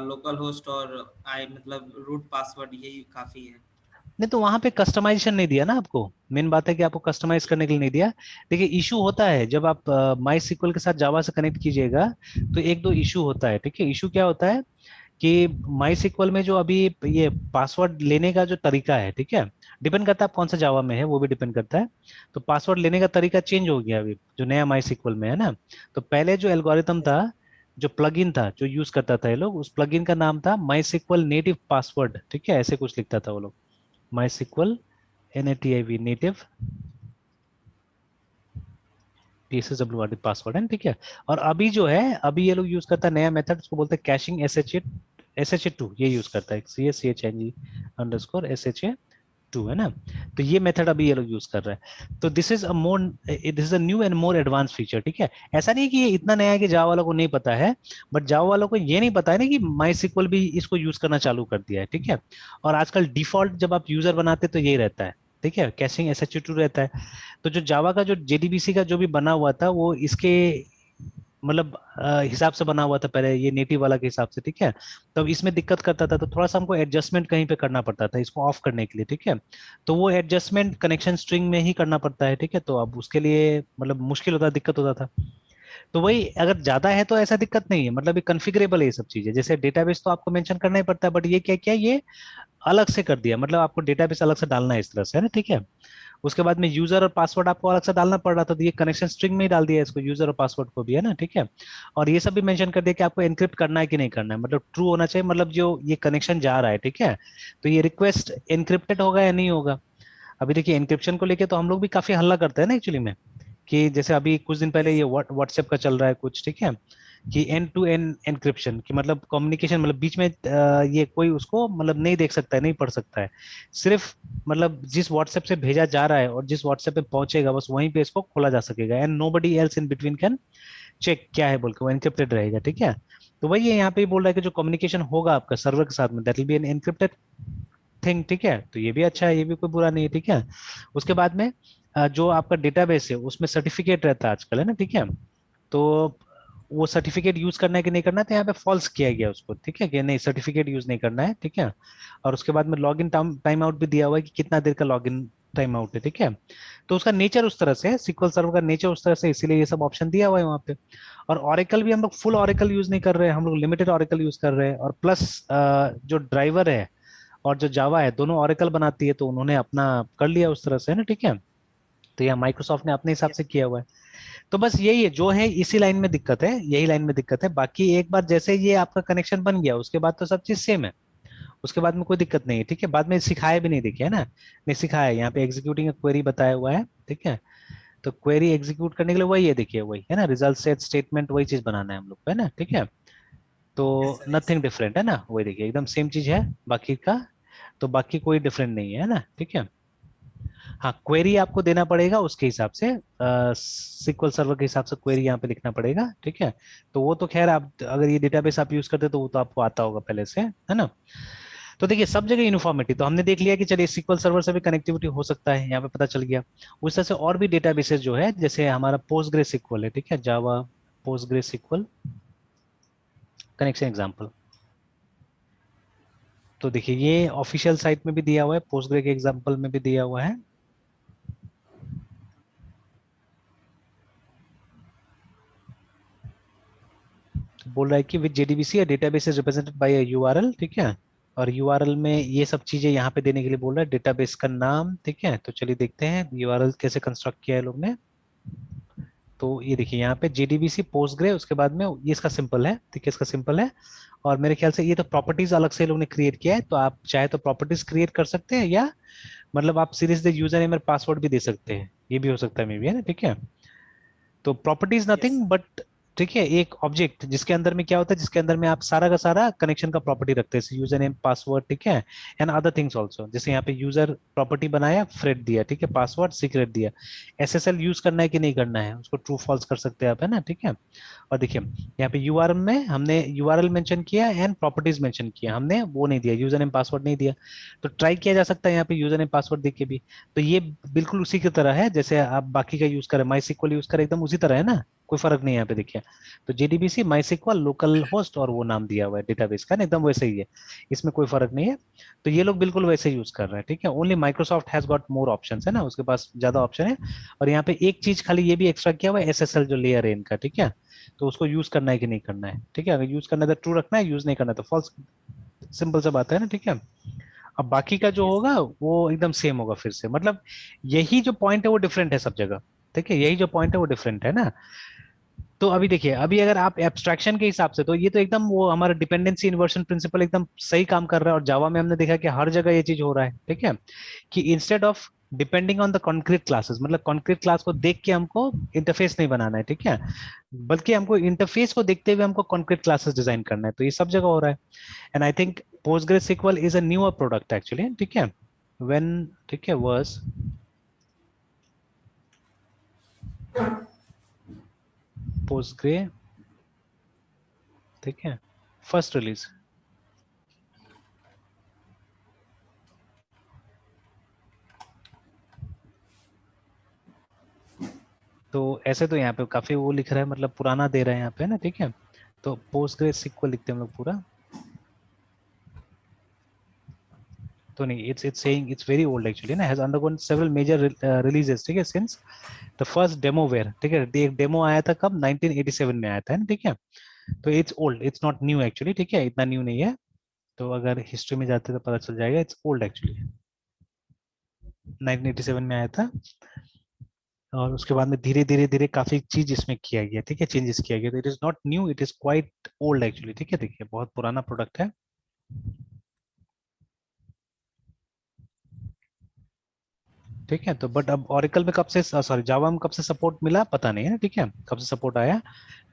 Speaker 1: लोकल होस्ट और आई मतलब रूट पासवर्ड यही काफी है।
Speaker 2: नहीं तो वहां पे कस्टमाइजेशन नहीं दिया ना आपको, मेन बात है कि आपको कस्टमाइज करने के लिए नहीं दिया। देखिए इशू होता है जब आप माई सिक्वल के साथ जावा से कनेक्ट कीजिएगा, तो एक दो इशू होता है, ठीक है। इशू क्या होता है कि माई सिक्वल में जो अभी ये पासवर्ड लेने का जो तरीका है, ठीक है, डिपेंड करता है आप कौन सा जावा में है, वो भी डिपेंड करता है। तो पासवर्ड लेने का तरीका चेंज हो गया अभी जो नया माई सिक्वल में है ना। तो पहले जो एल्गोरिथम था, जो प्लगइन था जो यूज करता था ये लोग, उस प्लगइन का नाम था माई सिक्वल नेटिव पासवर्ड, ठीक है, ऐसे कुछ लिखता था वो लोग, MySQL NATIV native PSSWRD password है, ठीक है। और अभी जो है, अभी ये लोग यूज करता है नया मेथड, उसको बोलते हैं कैशिंग SHA 2, ये यूज करता है CHNG_SHA 2, है ना। तो ये मेथड अभी ये लोग यूज कर रहे हैं। तो this is a new and more advance feature, ठीक है। ऐसा नहीं है कि ये इतना नया है कि जावा वालों को नहीं पता है, बट जावा वालों को ये नहीं पता है ना कि माई सिक्वल भी इसको यूज करना चालू कर दिया है, ठीक है। और आजकल डिफॉल्ट जब आप यूजर बनाते तो यही रहता है, ठीक है, कैशिंग SHA 2 रहता है। तो जो जावा का जो जेडीबीसी का जो भी बना हुआ था, वो इसके मतलब हिसाब से बना हुआ था पहले, ये नेटिव वाला के हिसाब से, ठीक है। तब इसमें दिक्कत करता था, तो थोड़ा सा हमको एडजस्टमेंट कहीं पे करना पड़ता था इसको ऑफ करने के लिए, ठीक है। तो वो एडजस्टमेंट कनेक्शन स्ट्रिंग में ही करना पड़ता है, ठीक है। तो अब उसके लिए मतलब मुश्किल होता, दिक्कत होता था। तो वही अगर ज्यादा है तो ऐसा दिक्कत नहीं है, मतलब ये कॉन्फ़िगरेबल है ये सब चीजें। जैसे डेटाबेस तो आपको मेंशन करना ही पड़ता है, बट ये क्या किया, ये अलग से कर दिया, मतलब आपको डेटाबेस अलग से डालना है इस तरह से, है ना, ठीक है। उसके बाद में यूजर और पासवर्ड आपको अलग से डालना पड़ रहा था, तो ये कनेक्शन स्ट्रिंग में ही डाल दिया इसको, यूजर और पासवर्ड को भी, है ना, ठीक है। और ये सब भी मेंशन कर दिया कि आपको एनक्रिप्ट करना है कि नहीं करना है, मतलब ट्रू होना चाहिए, मतलब जो ये कनेक्शन जा रहा है, ठीक है, तो ये रिक्वेस्ट एनक्रिप्टेड होगा या नहीं होगा। अभी देखिए एनक्रिप्शन को लेके तो हम लोग भी काफी हल्ला करते हैं ना एक्चुअली में, कि जैसे अभी कुछ दिन पहले
Speaker 1: Yes.
Speaker 2: ये व्हाट्सएप का चल रहा है कुछ, ठीक है, कि एंड टू एंड एनक्रिप्शन की मतलब कम्युनिकेशन, मतलब बीच में ये कोई उसको मतलब नहीं देख सकता है, नहीं पढ़ सकता है, सिर्फ मतलब जिस व्हाट्सएप से भेजा जा रहा है और जिस व्हाट्सएप पे पहुंचेगा बस वहीं पे इसको खोला जा सकेगा, and nobody else in between can check क्या है बोल के, वो एनक्रिप्टेड रहेगा, ठीक है। तो वही है यहाँ पे बोल रहा है कि जो कम्युनिकेशन होगा आपका सर्वर के साथ में, that will be an encrypted thing, ठीक है, तो ये भी अच्छा है, ये भी कोई बुरा नहीं है, ठीक है। उसके बाद में जो आपका डेटाबेस है उसमें सर्टिफिकेट रहता है आजकल, है ना, ठीक है, तो वो सर्टिफिकेट यूज करना है कि नहीं करना है, तो यहाँ पे फॉल्स किया गया उसको, ठीक है, कि नहीं सर्टिफिकेट यूज नहीं करना है, ठीक है। और उसके बाद में लॉगिन टाइम आउट भी दिया हुआ है कि कितना देर का लॉगिन टाइम आउट है, ठीक है। तो उसका नेचर उस तरह से है, सिक्वल सर्वर का नेचर उस तरह से, इसीलिए ये सब ऑप्शन दिया हुआ है वहाँ पे। और ऑरेकल भी हम लोग फुल ऑरेकल यूज नहीं कर रहे हैं, हम लोग लिमिटेड ऑरेकल यूज कर रहे हैं, और प्लस जो ड्राइवर है और जो जावा है दोनों ऑरेकल बनाती है, तो उन्होंने अपना कर लिया उस तरह से, है ना, ठीक है। तो यह माइक्रोसॉफ्ट ने अपने हिसाब
Speaker 1: Yes.
Speaker 2: से किया हुआ है। तो बस यही है जो है, इसी लाइन में दिक्कत है, यही लाइन में दिक्कत है, बाकी एक बार जैसे ये आपका कनेक्शन बन गया उसके बाद तो सब चीज सेम है, उसके बाद में कोई दिक्कत नहीं है, ठीक है। बाद में सिखाया भी नहीं, देखिए, है ना, नहीं सिखाया है, यहाँ पे एग्जीक्यूटिंग क्वेरी बताया हुआ है, ठीक है। तो क्वेरी एग्जीक्यूट करने के लिए वही है, देखिए वही है ना, रिजल्ट सेट स्टेटमेंट, वही चीज बनाना है हम लोग को, है ना, ठीक है। तो
Speaker 1: Yes, sir. Yes.
Speaker 2: Nothing different, है ना, वही देखिए एकदम सेम चीज है बाकी का, तो बाकी कोई डिफरेंट नहीं है ना, ठीक है। हाँ, क्वेरी आपको देना पड़ेगा उसके हिसाब से, सिक्वल सर्वर के हिसाब से क्वेरी यहाँ पे लिखना पड़ेगा, ठीक है। तो वो तो खैर आप अगर ये डेटाबेस आप यूज करते तो वो तो आपको आता होगा पहले से, है ना। तो देखिए सब जगह यूनिफॉर्मिटी, तो हमने देख लिया कि चलिए सिक्वल सर्वर से भी कनेक्टिविटी हो सकता है, यहाँ पे पता चल गया। उस तरह से और भी डेटाबेसेस जो है, जैसे हमारा पोस्टग्रे सिक्वल है, ठीक है, जावा पोस्टग्रे सिक्वल कनेक्शन एग्जाम्पल। तो देखिए ये ऑफिशियल साइट में भी दिया हुआ है, पोस्टग्रे के एग्जाम्पल में भी दिया हुआ है। तो बोल रहा है कि with JDBC database is represented by a URL, ठीक है। और यूआरएल में ये सब चीजें यहाँ पे देने के लिए बोल रहा है, डेटाबेस का नाम, ठीक है। तो चलिए देखते हैं यूआरएल कैसे कंस्ट्रक्ट किया है लोग ने। तो ये देखिए यहाँ पे जेडीबीसी पोस्टग्रे, उसके बाद में ये इसका सिंपल है, ठीक है, इसका सिंपल है। और मेरे ख्याल से ये तो प्रॉपर्टीज अलग से लोग ने क्रिएट किया है, तो आप चाहे तो प्रॉपर्टीज क्रिएट कर सकते हैं, या मतलब आप सीरीज द यूजर नेम और पासवर्ड भी दे सकते हैं, ये भी हो सकता है मे बी, है ना, ठीक है। तो प्रॉपर्टीज
Speaker 1: Yes.
Speaker 2: नथिंग बट, ठीक है, एक ऑब्जेक्ट जिसके अंदर में क्या होता है, जिसके अंदर में आप सारा का सारा कनेक्शन का प्रॉपर्टी रखते हैं, यूजर नेम पासवर्ड, ठीक है, एंड अदर थिंग्स आल्सो, जैसे यहाँ पे यूजर प्रॉपर्टी बनाया, फ्रेड दिया, ठीक है, पासवर्ड सीक्रेट दिया, एसएसएल यूज करना है कि नहीं करना है, उसको ट्रू फॉल्स कर सकते हैं आप, है ना, ठीक है। और देखिए यहाँ पे यूआरएल में हमने यूआरएल मेंशन किया एंड प्रॉपर्टीज मेंशन किया, हमने वो नहीं दिया, यूजर नेम पासवर्ड नहीं दिया। तो ट्राई किया जा सकता है यहाँ पे यूजर नेम पासवर्ड देके भी। तो ये बिल्कुल उसी की तरह है जैसे आप बाकी का यूज करें, माई सिक्वल यूज करें, एकदम उसी तरह है ना, कोई फर्क नहीं है यहाँ पे, देखिए। तो जेडीबीसी माई सिक्वल लोकल होस्ट और वो नाम दिया हुआ है डेटाबेस का ना, एकदम वैसे ही है, इसमें कोई फर्क नहीं है। तो ये लोग बिल्कुल वैसे यूज कर रहे हैं, ठीक है। Only Microsoft has got more options, है ना, उसके पास ज्यादा ऑप्शन है। और यहाँ पे एक चीज खाली ये भी एक्स्ट्रा किया हुआ है, एसएसएल जो लेयर है इनका, ठीक है। तो उसको यूज करना है कि नहीं करना है, ठीक है, अगर यूज करना है तो ट्रू रखना है, यूज नहीं करना है तो फॉल्स, सिंपल सा बात है ना, ठीक है। अब बाकी का जो
Speaker 1: Yes.
Speaker 2: होगा वो एकदम सेम होगा फिर से, मतलब यही जो पॉइंट है वो डिफरेंट है सब जगह, ठीक है, यही जो पॉइंट है वो डिफरेंट है ना। तो अभी देखिए, अभी अगर आप एब्स्ट्रैक्शन के हिसाब से, तो ये तो एकदम वो हमारा डिपेंडेंसी इन्वर्शन प्रिंसिपल एकदम सही काम कर रहा है, और जावा में हमने देखा कि हर जगह ये चीज हो रहा है, ठीक है, कि instead of depending on the concrete classes, मतलब कॉन्क्रीट क्लास को देख के हमको इंटरफेस नहीं बनाना है, ठीक है, बल्कि हमको इंटरफेस को देखते हुए हमको कॉन्क्रीट क्लासेस डिजाइन करना है, तो ये सब जगह हो रहा है। And I think PostgreSQL is a newer product actually, ठीक है, व्हेन, ठीक है, वाज पोस्टग्रे, ठीक है, फर्स्ट रिलीज। तो ऐसे तो यहाँ पे काफी वो लिख रहा है, मतलब पुराना दे रहा है यहाँ पे ना, ठीक है। तो PostgreSQL लिखते हैं हम लोग पूरा, तो नहीं, it's saying it's very old actually ना, has undergone several major releases, ठीक है, सिंस द फर्स्ट डेमोवेयर, ठीक है, एक डेमो आया था कब, 1987 में आया था, है ना, ठीक है। तो it's old, it's not new actually, ठीक है, इतना न्यू नहीं है। तो अगर हिस्ट्री में जाते तो पता चल जाएगा, इट्स ओल्ड एक्चुअली। 1987 में आया था, और उसके बाद में धीरे धीरे धीरे काफी चीज इसमें किया गया, ठीक है, चेंजेस किया गया। तो it is not new, it is quite old actually, ठीक है, देखिए बहुत पुराना प्रोडक्ट है। ठीक है, तो बट अब ओरेकल में कब से, सॉरी जावा में कब से सपोर्ट मिला पता नहीं है, ठीक है, कब से सपोर्ट आया।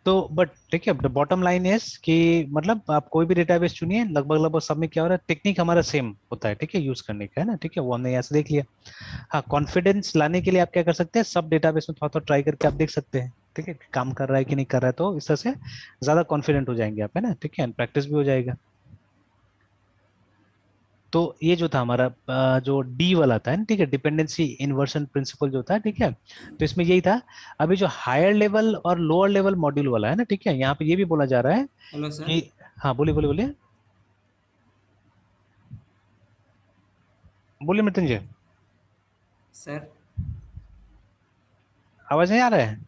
Speaker 2: तो बट ठीक है, द बॉटम लाइन इज कि मतलब आप कोई भी डेटाबेस चुनिए, लगभग लगभग सब में क्या हो रहा है, टेक्निक हमारा सेम होता है, ठीक है, यूज करने का है ना, ठीक है, वो हमने यहाँ से देख लिया। हाँ, कॉन्फिडेंस लाने के लिए आप क्या कर सकते हैं, सब डेटाबेस में थोड़ा थोड़ा ट्राई करके आप देख सकते हैं, ठीक है, कि काम कर रहा है कि नहीं कर रहा है, तो इस तरह से ज्यादा कॉन्फिडेंट हो जाएंगे आप, है ना, ठीक है, प्रैक्टिस भी हो जाएगा। तो ये जो था हमारा जो डी वाला था, ठीक है, डिपेंडेंसी इन्वर्शन प्रिंसिपल जो था, ठीक है, तो इसमें यही था। अभी जो हायर लेवल और लोअर लेवल मॉड्यूल वाला है ना, ठीक है, यहाँ पे ये भी बोला जा रहा है
Speaker 1: हेलो सर।
Speaker 2: कि, हाँ बोलिए बोलिए बोलिए, बोलिए मृत्युंजय,
Speaker 1: सर
Speaker 2: आवाज नहीं आ रहा है?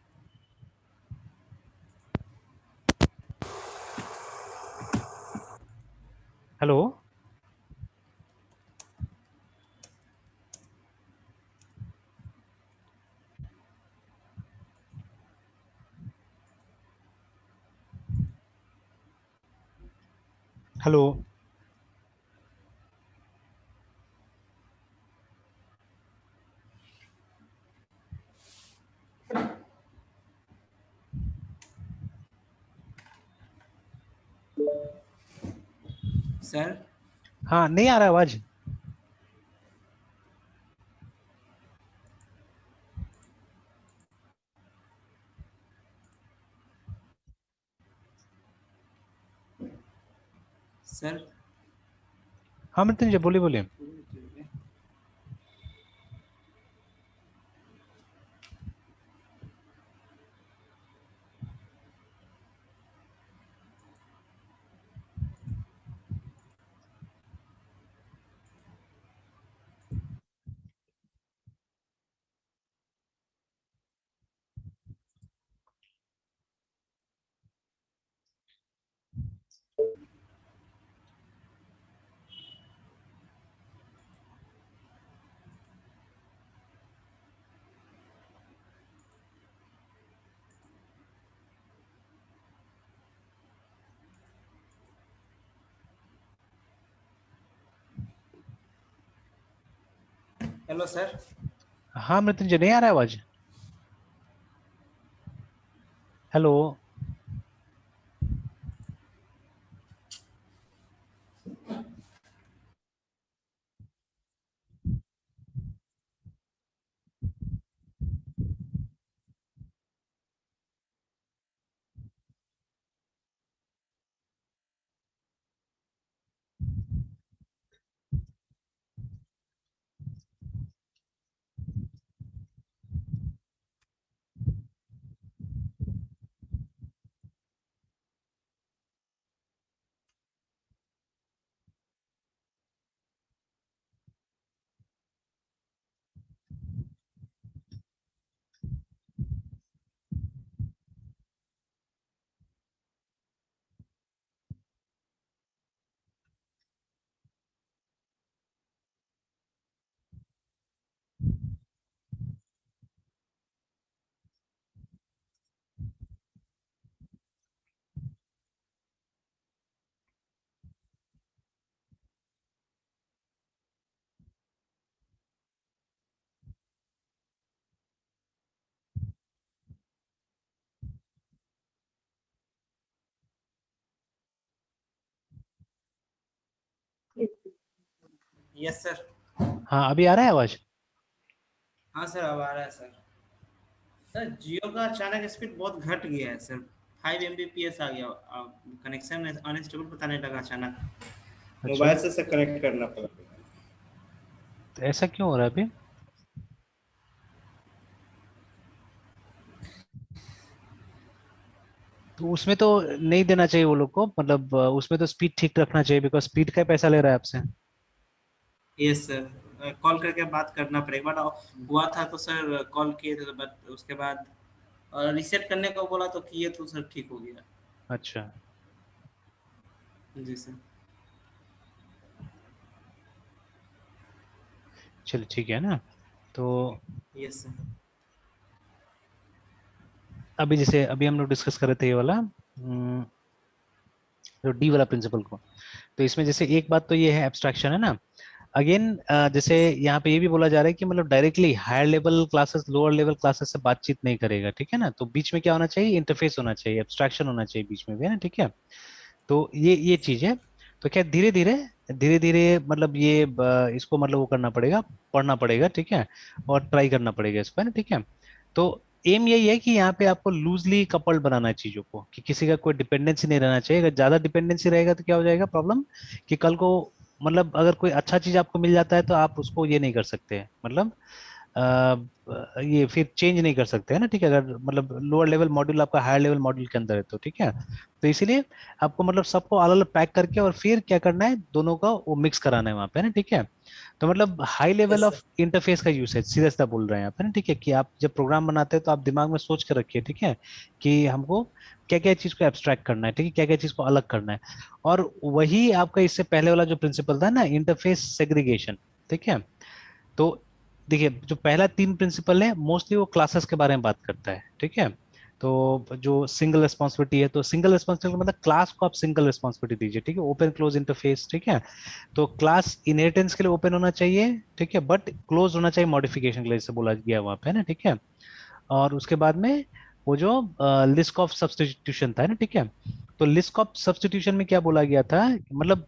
Speaker 2: हेलो। हेलो।
Speaker 1: सर
Speaker 2: हाँ, नहीं आ रहा है आवाज?
Speaker 1: सर
Speaker 2: हाँ मृत्युंजय, बोलिए बोलिए।
Speaker 1: Hello sir.
Speaker 2: हाँ मृत्युंजय, नहीं आ रहा है आवाज? हेलो।
Speaker 1: Yes sir.
Speaker 2: हाँ, अभी आ रहा है आवाज?
Speaker 1: हाँ सर, अब आ रहा है सर। सर जियो का अचानक स्पीड बहुत घट गया है सर। 5 Mbps आ गया। कनेक्शन अनस्टेबल बताने लगा अचानक।
Speaker 2: अच्छा,
Speaker 1: मोबाइल से कनेक्ट करना पड़ा।
Speaker 2: तो ऐसा क्यों हो रहा है अभी? तो उसमें तो नहीं देना चाहिए वो लोग को, मतलब उसमें तो स्पीड ठीक रखना चाहिए, बिकॉज स्पीड का ही पैसा ले रहा है आपसे।
Speaker 1: यस सर, कॉल करके बात करना पड़ेगा। बट हुआ था तो सर कॉल किए थे, तो बट उसके बाद रीसेट करने को बोला तो किए तो सर ठीक हो गया।
Speaker 2: अच्छा,
Speaker 1: जी सर।
Speaker 2: चलिए ठीक है ना। तो
Speaker 1: यस सर।
Speaker 2: अभी जैसे अभी हम लोग डिस्कस कर रहे थे ये वाला जो डी वाला प्रिंसिपल को, तो इसमें जैसे एक बात तो ये है एब्स्ट्रैक्शन है ना। अगेन जैसे
Speaker 1: यस
Speaker 2: यहाँ पे ये भी बोला जा रहा है कि मतलब directly higher level classes lower level classes से बातचीत नहीं करेगा, ठीक है ना। तो बीच में क्या होना चाहिए, इंटरफेस होना चाहिए, एब्स्ट्रैक्शन होना चाहिए बीच में भी, है ना, ठीक है। तो ये चीज है। तो क्या धीरे धीरे मतलब ये इसको मतलब वो करना पड़ेगा, पढ़ना पड़ेगा, ठीक है, और ट्राई करना पड़ेगा इसको, है ना, ठीक है। तो एम यही है कि यहाँ पे आपको लूजली कपल्ड बनाना है चीजों को, कि किसी का कोई डिपेंडेंसी नहीं रहना चाहिए। अगर ज्यादा डिपेंडेंसी रहेगा तो क्या हो जाएगा प्रॉब्लम, कि कल को मतलब अगर कोई अच्छा चीज आपको मिल जाता है तो आप उसको ये नहीं कर सकते, मतलब ये फिर चेंज नहीं कर सकते, है ना, ठीक है। अगर मतलब लोअर लेवल मॉड्यूल आपका हायर लेवल मॉड्यूल के अंदर है तो ठीक है। तो इसीलिए आपको मतलब सबको अलग अलग पैक करके और फिर क्या करना है, दोनों का वो मिक्स कराना है वहां पे, है ना, ठीक है। तो मतलब high level
Speaker 1: sir.
Speaker 2: Of interface का यूसेज सीधा सीधा बोल रहे हैं आप, है ना, ठीक है, कि आप जब प्रोग्राम बनाते हैं तो आप दिमाग में सोच कर रखिए, ठीक है, कि हमको क्या क्या चीज को एब्स्ट्रैक्ट करना है, ठीक है, क्या क्या चीज को अलग करना है। और वही आपका इससे पहले वाला जो प्रिंसिपल था ना, इंटरफेस सेग्रीगेशन, ठीक है। तो देखिए जो पहला तीन प्रिंसिपल है मोस्टली वो क्लासेस के बारे में बात करता है, ठीक है। तो जो सिंगल रिस्पॉन्सिबिलिटी है, तो सिंगल रिस्पॉन्सिबिलिटी मतलब क्लास को आप सिंगल रिस्पॉन्सिबिलिटी दीजिए, ठीक है, ओपन क्लोज इंटरफेस, ठीक है। तो क्लास इनहेरिटेंस के लिए ओपन होना चाहिए, ठीक है, बट क्लोज होना चाहिए मॉडिफिकेशन के लिए, जैसे बोला गया वहां पे, है ना, ठीक है। और उसके बाद में वो जो लिस्ट ऑफ सब्स्टिट्यूशन था, है ना, ठीक है। तो लिस्ट ऑफ सब्स्टिट्यूशन में क्या बोला गया था, मतलब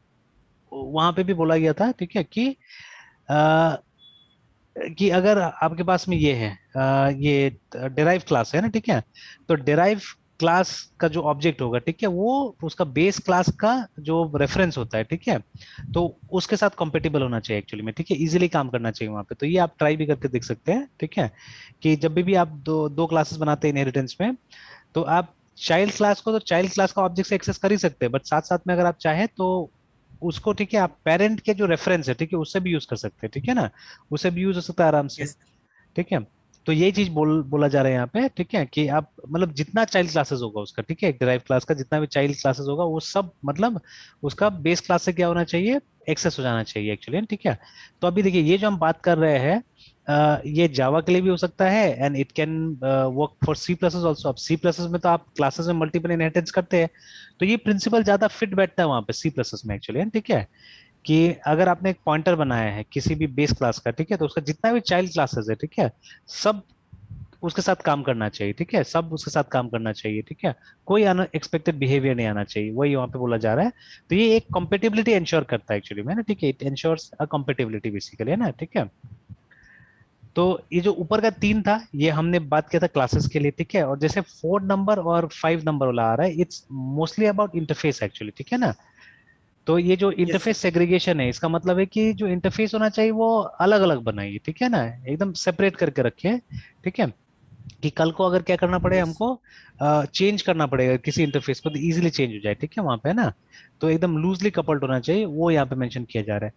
Speaker 2: वहां पे भी बोला गया था, ठीक है, कि अगर आपके पास में ये है ये डिराइव क्लास है ना, ठीक है। तो डिराइव क्लास का जो ऑब्जेक्ट होगा, ठीक है, वो उसका बेस क्लास का जो रेफरेंस होता है, ठीक है, तो उसके साथ कंपेटिबल होना चाहिए एक्चुअली में, ठीक है, इजीली काम करना चाहिए वहां पे। तो ये आप ट्राई भी करके देख सकते हैं, ठीक है, कि जब भी आप दो दो क्लासेस बनाते हैं इनहेरिटेंस में, तो आप चाइल्ड क्लास को तो चाइल्ड क्लास का ऑब्जेक्ट से एक्सेस कर ही सकते हैं, बट साथ साथ में अगर आप चाहें तो उसको, ठीक है, आप पेरेंट के जो रेफरेंस है, ठीक है, उससे भी यूज कर सकते हैं, ठीक है ना, उससे भी यूज हो सकता है आराम से,
Speaker 1: यस
Speaker 2: ठीक है। तो यही चीज बोला जा रहा है यहाँ पे, ठीक है, कि आप मतलब जितना चाइल्ड क्लासेस होगा उसका, ठीक है, एक डिराइव क्लास का जितना भी चाइल्ड क्लासेस होगा वो सब मतलब उसका बेस क्लास से क्या होना चाहिए, एक्सेस हो जाना चाहिए एक्चुअली, ठीक है। तो अभी देखिए ये जो हम बात कर रहे हैं ये जावा के लिए भी हो सकता है and it can work for C plus also. अब सी प्लस में तो आप क्लासेस में मल्टीपल इनहेरिटेंस करते हैं, तो ये प्रिंसिपल ज्यादा फिट बैठता है वहां पे सी प्लस में एक्चुअली, ठीक है। कि अगर आपने एक पॉइंटर बनाया है किसी भी बेस क्लास का, ठीक है, तो उसका जितना भी चाइल्ड क्लासेस है, ठीक है, सब उसके साथ काम करना चाहिए, ठीक है, सब उसके साथ काम करना चाहिए, ठीक है। कोई अनएक्सपेक्टेड बिहेवियर नहीं आना चाहिए, वही वहां पे बोला जा रहा है। तो ये एक कॉम्पेटिबिलिटी इंश्योर करता है एक्चुअली में ना, ठीक है, it ensures a compatibility basically, है ना, ठीक है। तो ये जो ऊपर का तीन था ये हमने बात किया था क्लासेस के लिए, ठीक है। और जैसे 4 नंबर और 5 नंबर वाला आ रहा है, it's mostly about interface actually, ठीक है ना। तो ये जो
Speaker 1: यस
Speaker 2: इंटरफेस
Speaker 1: सर।
Speaker 2: सेग्रीगेशन है इसका मतलब है कि जो इंटरफेस होना चाहिए वो अलग अलग बनाइए, ठीक है ना, एकदम सेपरेट करके रखिए, ठीक है। कि कल को अगर क्या करना पड़े
Speaker 1: यस
Speaker 2: हमको चेंज करना पड़ेगा किसी इंटरफेस को तो इजीली चेंज हो जाए, ठीक है, वहां पे, है ना। तो एकदम लूजली कपल्ड होना चाहिए, वो यहाँ पे मेंशन किया जा रहा है।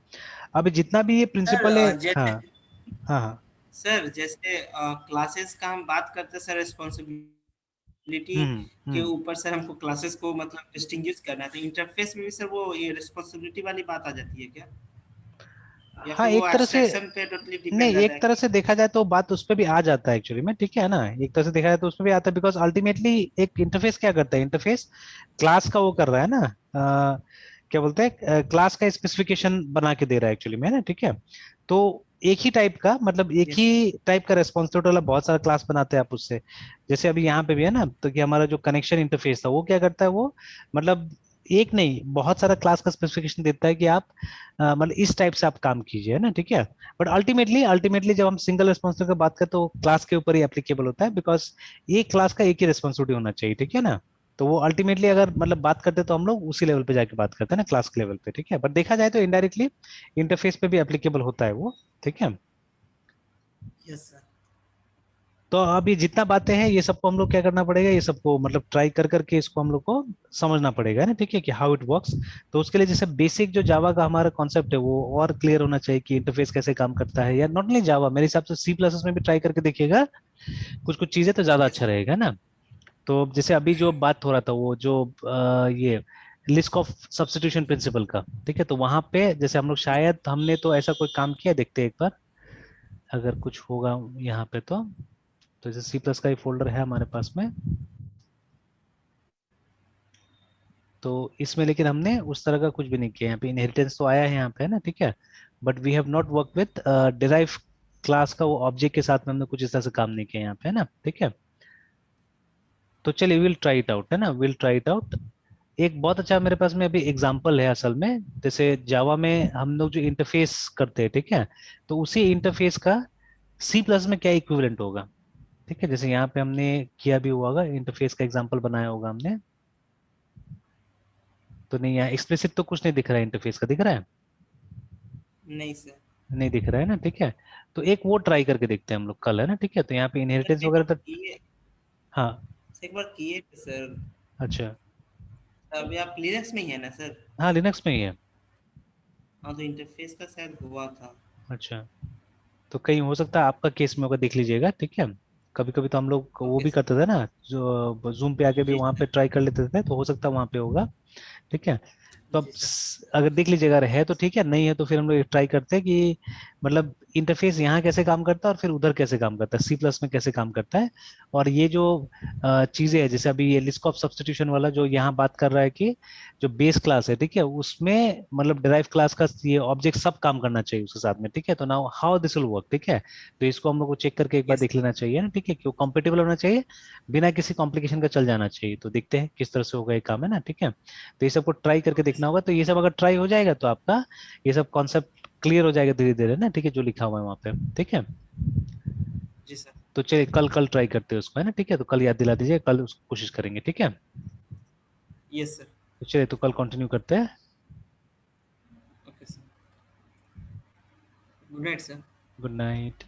Speaker 2: अब जितना भी ये
Speaker 1: सर।
Speaker 2: प्रिंसिपल है, हाँ
Speaker 1: जैसे
Speaker 2: हाँ हाँ।
Speaker 1: सर जैसे क्लासेस का हम बात करते हैं सर, रिस्पॉन्सिबिलिटी के
Speaker 2: हम्म।
Speaker 1: ऊपर सर हमको क्लासेस को मतलब डिस्टिंग्विश करना है, तो इंटरफेस में भी सर वो ये रिस्पॉन्सिबिलिटी वाली बात आ जाती है क्या, या
Speaker 2: हाँ
Speaker 1: फिर वो
Speaker 2: एक तरह से,
Speaker 1: एब्स्ट्रैक्शन पे टोटली
Speaker 2: नहीं
Speaker 1: डिपेंड रहता
Speaker 2: एक
Speaker 1: है
Speaker 2: तरह
Speaker 1: कि?
Speaker 2: से देखा जाए तो बात उस पर भी आ जाता है एक्चुअली में, ठीक है ना, एक तरह से देखा जाए तो उसमें भी आता है, बिकॉज अल्टीमेटली एक इंटरफेस क्या करता है, इंटरफेस क्लास का वो कर रहा है ना, क्या बोलते हैं, क्लास का स्पेसिफिकेशन बना के दे रहा है एक्चुअली में, है ना, ठीक है। तो एक ही टाइप का मतलब एक
Speaker 1: यस सर।
Speaker 2: ही टाइप का रेस्पॉन्सिबिलिटी वाला बहुत सारा क्लास बनाते हैं आप उससे। जैसे अभी यहाँ पे भी है ना, तो कि हमारा जो कनेक्शन इंटरफेस था वो क्या करता है, वो मतलब एक नहीं बहुत सारा क्लास का स्पेसिफिकेशन देता है कि आप मतलब इस टाइप से आप काम कीजिए, है ना, ठीक है। बट अल्टीमेटली जब हम सिंगल रिस्पॉन्सिबिलिटी की बात करें तो क्लास के ऊपर ही एप्लीकेबल होता है, बिकॉज एक क्लास का एक ही रिस्पॉन्सिबिलिटी होना चाहिए, ठीक है ना। तो वो अल्टीमेटली अगर मतलब बात करते तो हम लोग उसी लेवल पे जाके बात करते हैं ना, क्लास के लेवल पे, ठीक है। बट देखा जाए तो इनडायरेक्टली इंटरफेस पे भी एप्लीकेबल होता है वो, ठीक है।
Speaker 1: Yes sir.
Speaker 2: तो अब ये जितना बातें हैं ये सबको हम लोग क्या करना पड़ेगा, ये सबको मतलब ट्राई कर करके इसको हम लोग को समझना पड़ेगा ना, ठीक है, कि हाउ इट वर्क्स। तो उसके लिए जैसे बेसिक जो जावा का हमारा कॉन्सेप्ट है वो और क्लियर होना चाहिए कि इंटरफेस कैसे काम करता है, या नॉट ओनली जावा, मेरे हिसाब से सी प्लस में भी ट्राई करके देखिएगा, कुछ कुछ चीजें तो ज्यादा
Speaker 1: यस
Speaker 2: अच्छा रहेगा ना। तो जैसे अभी जो बात हो रहा था वो जो ये लिस्ट ऑफ सब्स्टिट्यूशन प्रिंसिपल का, ठीक है, तो वहां पे जैसे हम लोग शायद हमने तो ऐसा कोई काम किया, देखते हैं एक बार। अगर कुछ होगा यहाँ पे तो जैसे सी प्लस का ही फोल्डर है हमारे पास में, तो इसमें लेकिन हमने उस तरह का कुछ भी नहीं किया। यहाँ पे इनहेरिटेंस तो आया है यहाँ पे, है ना, ठीक है, but we have not work with derive class का वो ऑब्जेक्ट के साथ में हमने कुछ इस तरह से काम नहीं किया यहाँ पे, है ना, ठीक है। तो चलिए विल ट्राई इट आउट, है ना, विल ट्राई इट आउट। एक बहुत अच्छा मेरे पास में अभी एग्जांपल है असल में, जैसे जावा में हम लोग जो इंटरफेस करते हैं, ठीक है, तो उसी इंटरफेस का सी प्लस में क्या इक्विवेलेंट होगा, ठीक है। जैसे यहाँ पे हमने किया भी हुआ होगा, इंटरफेस का एग्जांपल बनाया होगा हमने, तो नहीं यहाँ एक्सप्लिसिट तो कुछ नहीं दिख रहा है, इंटरफेस का दिख रहा है,
Speaker 1: नहीं सर।
Speaker 2: नहीं दिख रहा है ना, ठीक है। तो एक वो ट्राई करके देखते हैं हम लोग कल, है ना, ठीक है। तो यहाँ पे
Speaker 1: सर
Speaker 2: इनहेरिटेंस
Speaker 1: एक
Speaker 2: वगैरह
Speaker 1: बार
Speaker 2: तो
Speaker 1: किए,
Speaker 2: हाँ,
Speaker 1: एक बार किए थे सर।
Speaker 2: अच्छा,
Speaker 1: अभी आप लिनक्स में ही है ना सर?
Speaker 2: हाँ लिनक्स में ही है।
Speaker 1: हाँ, तो इंटरफेस का शायद हुआ था।
Speaker 2: अच्छा, तो कहीं हो सकता है आपका केस में होगा, देख लीजिएगा, ठीक है। कभी कभी तो हम लोग वो
Speaker 1: ओके
Speaker 2: भी
Speaker 1: सर।
Speaker 2: करते थे ना, जो जूम पे आके भी
Speaker 1: जी
Speaker 2: वहां पे
Speaker 1: सर।
Speaker 2: ट्राई कर लेते थे, तो हो सकता है वहां पे होगा, ठीक है। तो अब
Speaker 1: जी सर।
Speaker 2: अगर देख लीजिएगा, अगर है तो ठीक है, नहीं है तो फिर हम लोग ट्राई करते हैं कि मतलब इंटरफेस यहाँ कैसे काम करता है और फिर उधर कैसे काम करता है, सी प्लस में कैसे काम करता है। और ये जो चीजें है, जैसे अभी ये लिस्ट ऑफ सब्स्टिट्यूशन वाला जो यहाँ बात कर रहा है कि जो बेस क्लास है, ठीक है, उसमें मतलब डिराइव क्लास का ये ऑब्जेक्ट सब काम करना चाहिए उसके साथ में, ठीक है। तो now how this will work, ठीक है। तो इसको हम लोग को चेक करके एक बार
Speaker 1: यस
Speaker 2: देख लेना चाहिए ना, ठीक है, क्यों कॉम्पिटेबल होना चाहिए, बिना किसी कॉम्प्लिकेशन का चल जाना चाहिए। तो देखते हैं किस तरह से होगा ये काम, है ना, ठीक है। तो ये सबको ट्राई करके
Speaker 1: ओके
Speaker 2: देखना
Speaker 1: सर।
Speaker 2: होगा, तो ये सब अगर ट्राई हो जाएगा तो आपका ये सब कॉन्सेप्ट क्लियर हो जाएगा धीरे धीरे ना, ठीक है, जो लिखा हुआ है वहाँ पे, ठीक है।
Speaker 1: जी सर।
Speaker 2: तो चलिए कल कल ट्राई करते हैं उसको, है ना, ठीक है। तो कल याद दिला दीजिए, कल उसको कोशिश करेंगे, ठीक है।
Speaker 1: Yes sir.
Speaker 2: तो चलिए तो कल कंटिन्यू करते हैं।
Speaker 1: Okay sir. Good night sir.
Speaker 2: Good night.